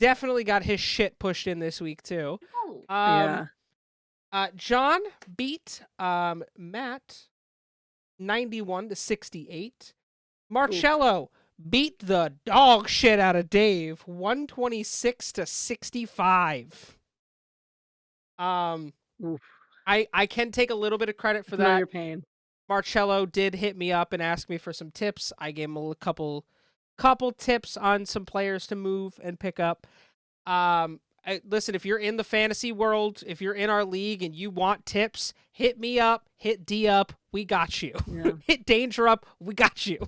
definitely got his shit pushed in this week too. Oh, Yeah. John beat Matt 91-68. Marcello beat the dog shit out of Dave 126-65. Oof. I can take a little bit of credit for Feel that. your pain. Marcello did hit me up and ask me for some tips. I gave him a couple tips on some players to move and pick up. Listen, if you're in the fantasy world, if you're in our league and you want tips, hit me up, hit D up, we got you. Yeah. Hit Danger up, we got you.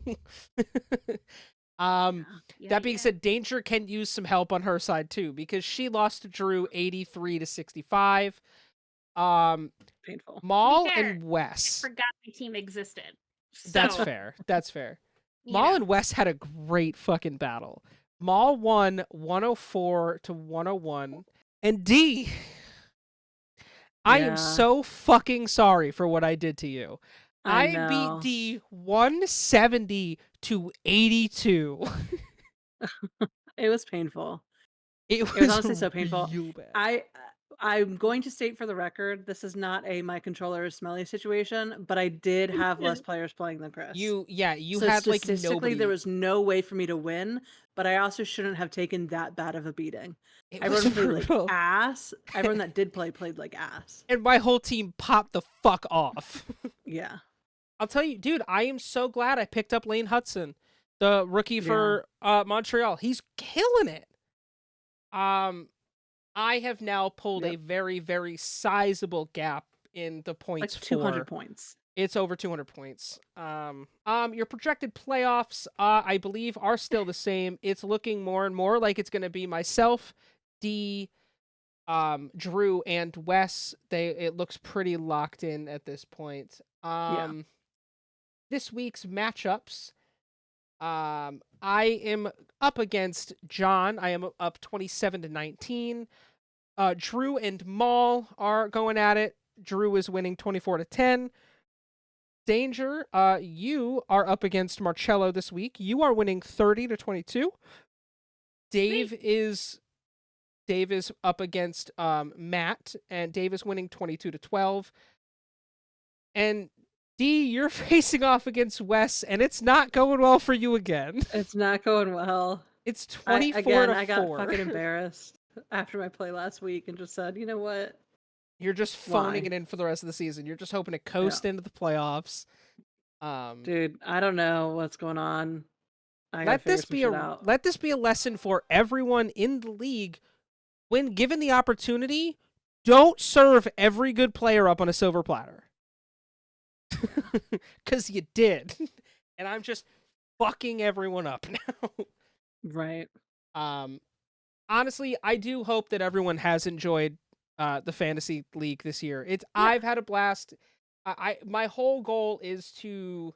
That being yeah. said, Danger can use some help on her side too, because she lost to Drew 83-65. Painful. Maul fair, and Wes. I forgot my team existed. So, That's fair. That's fair. you Maul know. and Wes had a great fucking battle. Maul won 104-101. And D, I am Yeah. so fucking sorry for what I did to you. I beat know. D 170-82. It was painful. It was honestly so painful. real bad. I'm going to state for the record, this is not a my controller is smelly situation, but I did have less players playing than Chris. You so had like statistically, nobody. there was no way for me to win, but I also shouldn't have taken that bad of a beating. It was Everyone played brutal. like ass. Everyone that did play played like ass. And my whole team popped the fuck off. Yeah. I'll tell you, dude, I am so glad I picked up Lane Hudson, the rookie for Montreal. He's killing it. I have now pulled a very, very sizable gap in the points. Like 200 points. It's over 200 points. Your projected playoffs, I believe, are still the same. It's looking more and more like it's going to be myself, D, Drew, and Wes. It looks pretty locked in at this point. This week's matchups, I am up against John. I am up 27-19. Drew and Maul are going at it. Drew is winning 24-10. Danger, you are up against Marcello this week. You are winning 30-22. Dave is up against Matt, and Dave is winning 22-12. And D, you're facing off against Wes, and it's not going well for you again. It's not going well. It's 24-4. I got fucking embarrassed after my play last week and just said, you know what? You're just phoning it in for the rest of the season. You're just hoping to coast into the playoffs. Dude, I don't know what's going on. Let this be a lesson for everyone in the league. When given the opportunity, don't serve every good player up on a silver platter. Because you did. And I'm just fucking everyone up now. Right. Honestly, I do hope that everyone has enjoyed the fantasy league this year. I've had a blast. My whole goal is to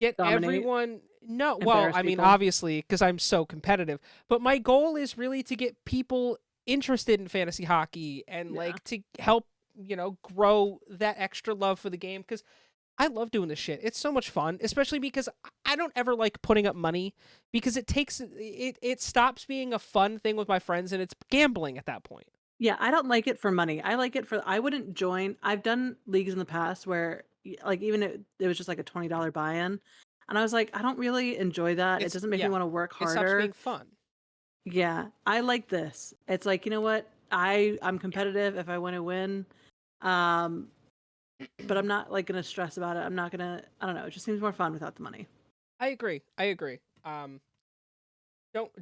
get everyone. No, well, I mean, obviously, because I'm so competitive. But my goal is really to get people interested in fantasy hockey and like to help grow that extra love for the game, because I love doing this shit. It's so much fun, especially because I don't ever like putting up money, because it stops being a fun thing with my friends and it's gambling at that point. Yeah, I don't like it for money. I like it for, I wouldn't join. I've done leagues in the past where like even it was just like a $20 buy-in. And I was like, I don't really enjoy that. It doesn't make me want to work harder. It stops being fun. Yeah, I like this. It's like, you know what? I'm competitive if I want to win. But I'm not like gonna stress about it. I'm not gonna. I don't know. It just seems more fun without the money. I agree.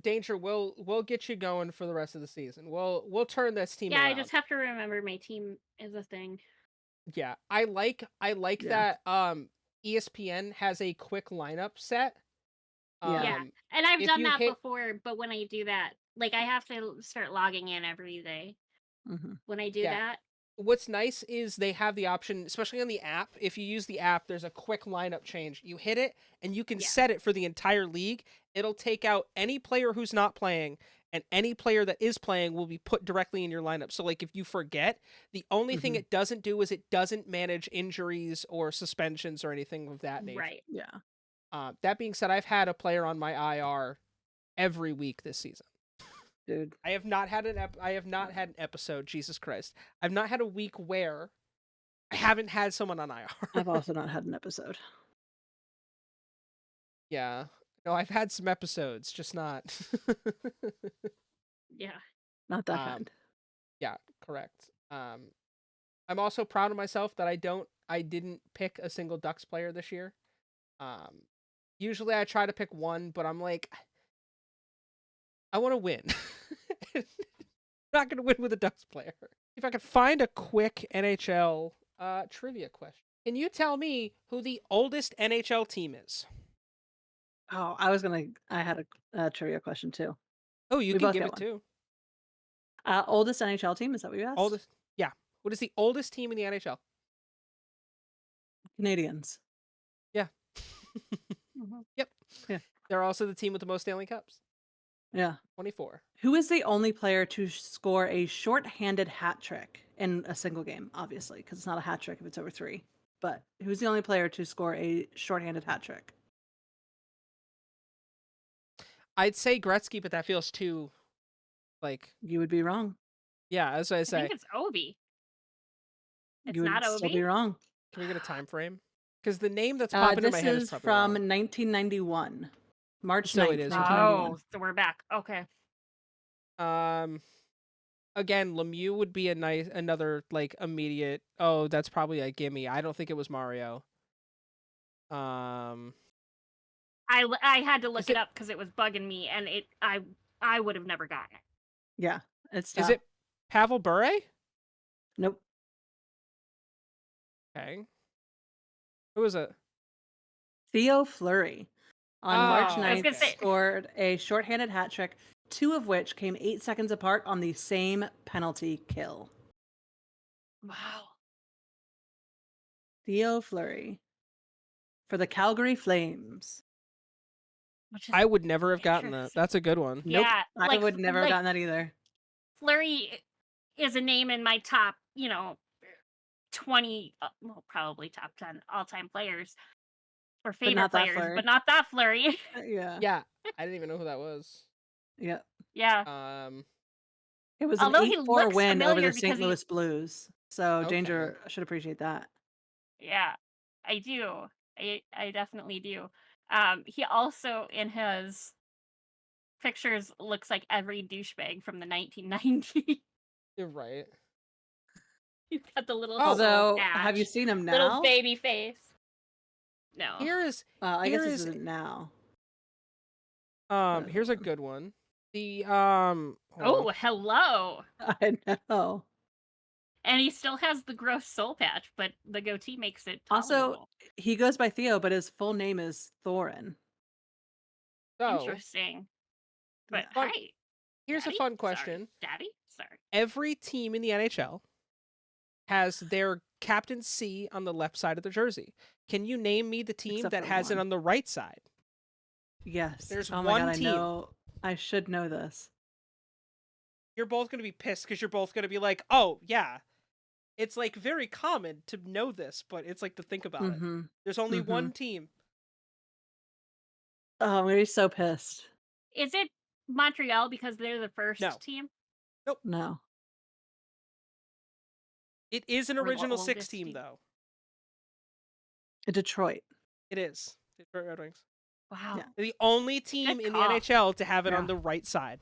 Danger. We'll get you going for the rest of the season. We'll turn this team around. I just have to remember my team is a thing. Yeah, I like that. ESPN has a quick lineup set. And I've done that before. But when I do that, like I have to start logging in every day. Mm-hmm. When I do that. What's nice is they have the option, especially on the app. If you use the app, there's a quick lineup change. You hit it, and you can set it for the entire league. It'll take out any player who's not playing, and any player that is playing will be put directly in your lineup. So, like, if you forget, the only thing it doesn't do is it doesn't manage injuries or suspensions or anything of that nature. Right. Yeah. That being said, I've had a player on my IR every week this season. dude. I have not had an episode. Jesus Christ, I've not had a week where I haven't had someone on IR. I've also not had an episode. Yeah. No, I've had some episodes, just not. Yeah. Not that kind. Yeah, correct. I'm also proud of myself that I didn't pick a single Ducks player this year. Usually I try to pick one, but I'm like, I want to win. Not going to win with a Ducks player. If I could find a quick NHL trivia question. Can you tell me who the oldest NHL team is? Oh, I had a trivia question too. Oh, you We can both give get it one. too. Oldest NHL team, is that what you asked? Oldest, yeah. What is the oldest team in the NHL? Canadians. Yeah. Yep. Yeah. They're also the team with the most Stanley Cups. Yeah. 24. Who is the only player to score a short-handed hat trick in a single game? Obviously, because it's not a hat trick if it's over 3. But who's the only player to score a short-handed hat trick? I'd say Gretzky, but that feels too, like, You would be wrong. yeah, as I I say. think it's Ovi. It's You would not still be Ovi? wrong. Can we get a time frame? Because the name that's popping in my head is This is probably from wrong. 1991. March So 9th, it is. 1991. Oh, so we're back. Okay. Again, Lemieux would be another like immediate. Oh, that's probably a gimme. I don't think it was Mario. I had to look Is it it- up because it was bugging me, and I would have never gotten it. Yeah, it's Is tough. it Pavel Bure? Nope. Okay. Who is it? Theo Fleury on March Oh, I was 9th gonna say- scored a shorthanded hat trick, 2 of which came 8 seconds apart on the same penalty kill. Wow. Theo Fleury for the Calgary Flames. Which is I would never have gotten that. interesting. That's a good one. Nope, Yeah, I like- would never have like- gotten that either. Flurry is a name in my top, 20, well, probably top 10 all-time players or favorite not that players, Fleury. but not that Flurry. Yeah. Yeah, I didn't even know who that was. Yeah. Yeah. It was Although an he 8-4 looks win over familiar the St. because he- Louis Blues. So Okay. Danger should appreciate that. Yeah, I do. I definitely do. He also in his pictures looks like every douchebag from the 1990s. You're right. He's got the little Although, soul have you patch, seen him little now? baby face. No. Here is I guess here this is- isn't now. here's a good one. The hold Oh, on. hello. I know. And he still has the gross soul patch, but the goatee makes it Also, tolerable. he goes by Theo, but his full name is Thorin. So Interesting. But Fun- hi, here's Daddy? a fun Sorry. question. Daddy? Sorry. Every team in the NHL has their captain C on the left side of the jersey. Can you name me the team Except that for has it one. on the right side? Yes. There's oh one my God, team. I know. I should know this. You're both going to be pissed because you're both going to be like, oh, yeah. It's like very common to know this, but it's like to think about it. Mm-hmm. There's only Mhm. one team. Oh, I'm gonna be so pissed. Is it Montreal because they're the first No. team? No. It is an Or the original six oldest team, team. though. Detroit. It is. Detroit Red Wings. Wow. Yeah. They're the only team in the call. NHL to have it Yeah. on the right side.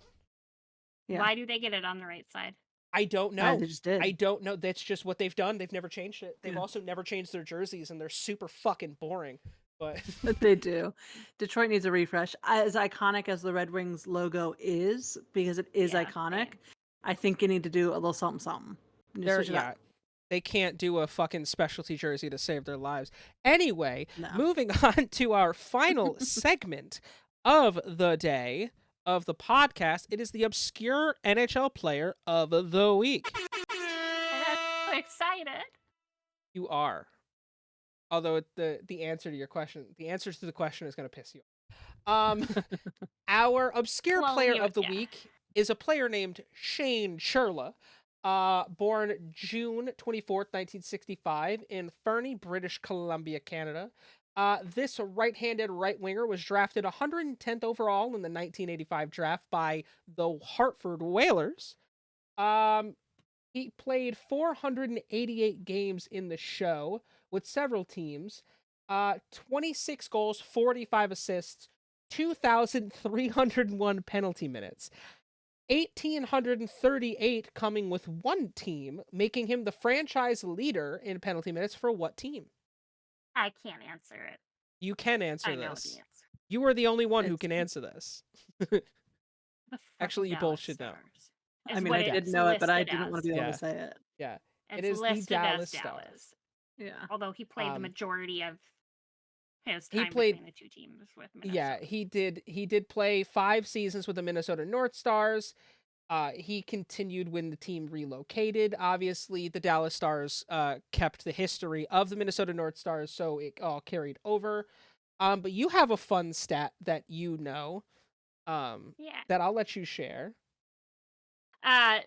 Yeah. Why do they get it on the right side? I don't know. They just did. I don't know. That's just what they've done. They've never changed it. They've Yeah. also never changed their jerseys, and they're super fucking boring. But But they do. Detroit needs a refresh. As iconic as the Red Wings logo is, because it is Yeah, iconic, same. I think you need to do a little something something. You need to they're switch it up. they can't do a fucking specialty jersey to save their lives. Anyway, No. moving on to our final segment of the day of the podcast. It is the obscure NHL player of the week. And I'm so excited. You are. Although the answer to your question, the answers to the question is going to piss you off. Our obscure Well, player you- of the yeah. week is a player named Shane Churla, born June 24th, 1965 in Fernie, British Columbia, Canada. This right-handed right winger was drafted 110th overall in the 1985 draft by the Hartford Whalers. He played 488 games in the show with several teams. 26 goals, 45 assists, 2,301 penalty minutes. 1,838 coming with one team, making him the franchise leader in penalty minutes for what team? I can't answer it. You can answer I know this. the answer. You are the only one who It's- can answer this. The Actually, you fucking both Dallas should know. Stars. I Is mean, what I did it's know it, but I listed didn't want as. to be able Yeah. to say it. Yeah, It's is the listed Dallas as Stars. Dallas. Yeah. Although he played the Um, majority of his he time played- between the two teams with Minnesota. Yeah, he did play 5 seasons with the Minnesota North Stars. He continued when the team relocated. Obviously, the Dallas Stars kept the history of the Minnesota North Stars, so it all carried over. But you have a fun stat that you know, Yeah. that I'll let you share.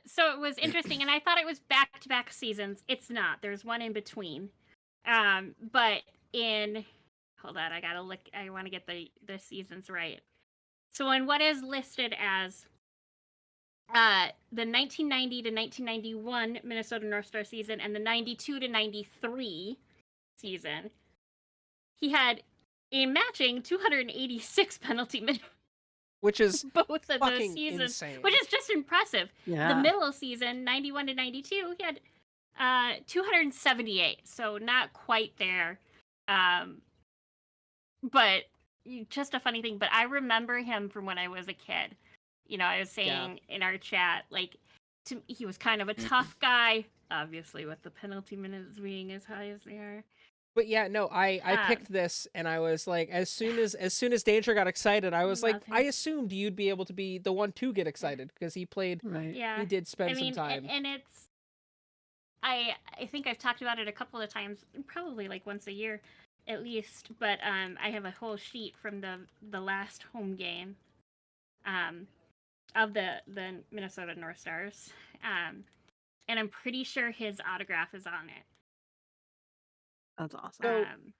So it was interesting, and I thought it was back-to-back seasons. It's not. There's one in between. But hold on, I gotta look. I want to get the seasons right. So in what is listed as the 1990 to 1991 Minnesota North Star season and the 92 to 93 season, he had a matching 286 penalty minutes Which is both of those fucking seasons, insane. which is just impressive. Yeah. The middle season, 91 to 92, he had 278, so not quite there. But just a funny thing, but I remember him from when I was a kid. You know, I was saying in our chat, like, he was kind of a tough guy, obviously, with the penalty minutes being as high as they are. But yeah, no, I picked this and I was like, as soon as Danger got excited, I was like, Love him. I assumed you'd be able to be the one to get excited because he played, Right. Yeah. he did spend I mean, some time. and it's, I think I've talked about it a couple of times, probably like once a year at least, but I have a whole sheet from the last home game of the Minnesota North Stars, and I'm pretty sure his autograph is on it. That's awesome.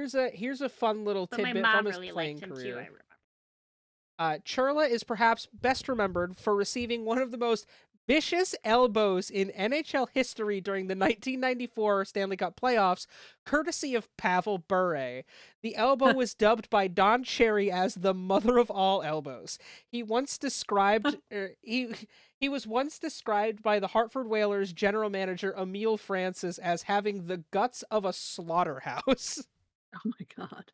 So, here's a fun little but my tidbit mom from his really playing liked him career. too, I remember. Churla is perhaps best remembered for receiving one of the most vicious elbows in NHL history during the 1994 Stanley Cup playoffs, courtesy of Pavel Bure. The elbow was dubbed by Don Cherry as the mother of all elbows. He once described he was once described by the Hartford Whalers general manager Emile Francis as having the guts of a slaughterhouse. Oh my god.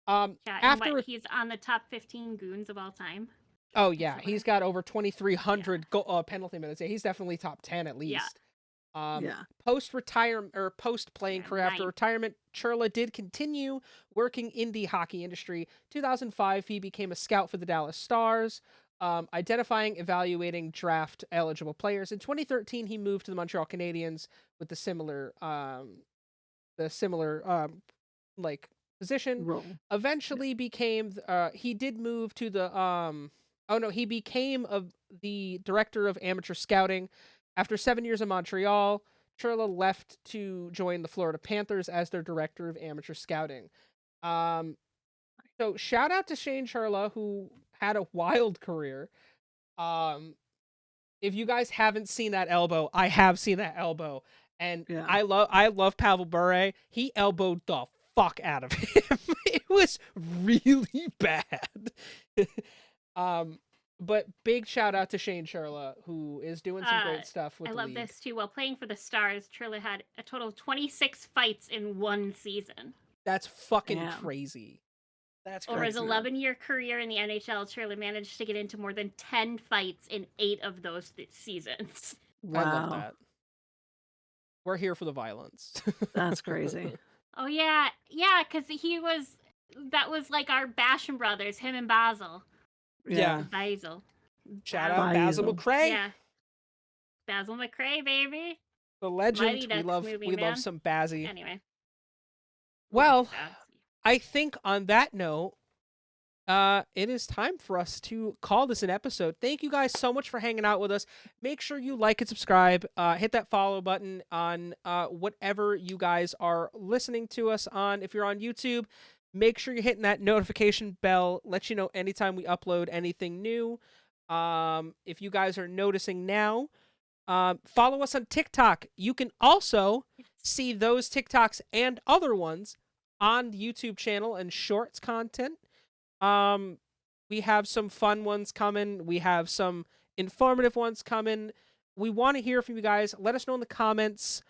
Yeah, and After he's on the top 15 goons of all time. Oh yeah, Somewhere. he's got over 2,300 penalty minutes. Yeah, he's definitely top 10 at least. Yeah. Post-retirement or post-playing Yeah, career after 9. retirement, Churla did continue working in the hockey industry. 2005, he became a scout for the Dallas Stars, identifying, evaluating draft eligible players. In 2013, he moved to the Montreal Canadiens with the similar like position. Roll. Eventually became he did move to the he became the director of amateur scouting. After 7 years in Montreal, Churla left to join the Florida Panthers as their director of amateur scouting. So shout out to Shane Churla, who had a wild career. If you guys haven't seen that elbow, I have seen that elbow, and Yeah. I love Pavel Bure. He elbowed the fuck out of him. It was really bad. But big shout out to Shane Churla, who is doing some great stuff with I the love league. this too. While playing for the Stars, Churla had a total of 26 fights in one season. That's fucking Damn. crazy. That's Over his crazy. 11-year career in the NHL, Churla managed to get into more than 10 fights in 8 of those seasons. Wow. I love that. We're here for the violence. That's crazy. Oh yeah, because that was like our Basham brothers, him and Basil. Yeah. Basil. Shout out Basil Basil. McRae. Yeah. Basil McRae, baby. The legend. Mighty Ducks movie, we man. love some Bazzy. Anyway. Well, Basil. I think on that note, it is time for us to call this an episode. Thank you guys so much for hanging out with us. Make sure you like and subscribe. Hit that follow button on whatever you guys are listening to us on. If you're on YouTube, make sure you're hitting that notification bell. Let you know anytime we upload anything new. If you guys are noticing now, follow us on TikTok. You can also see those TikToks and other ones on the YouTube channel and shorts content. We have some fun ones coming. We have some informative ones coming. We want to hear from you guys. Let us know in the comments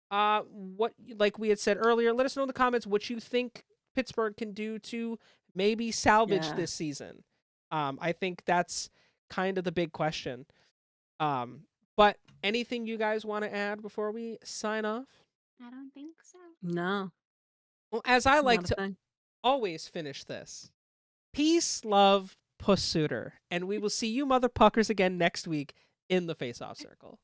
what, like we had said earlier, let us know in the comments what you think Pittsburgh can do to maybe salvage this season. I think that's kind of the big question. But anything you guys want to add before we sign off? I don't think so. No. Well, as I like to always finish this, peace, love, puss suitor, and we will see you motherfuckers again next week in the face-off circle.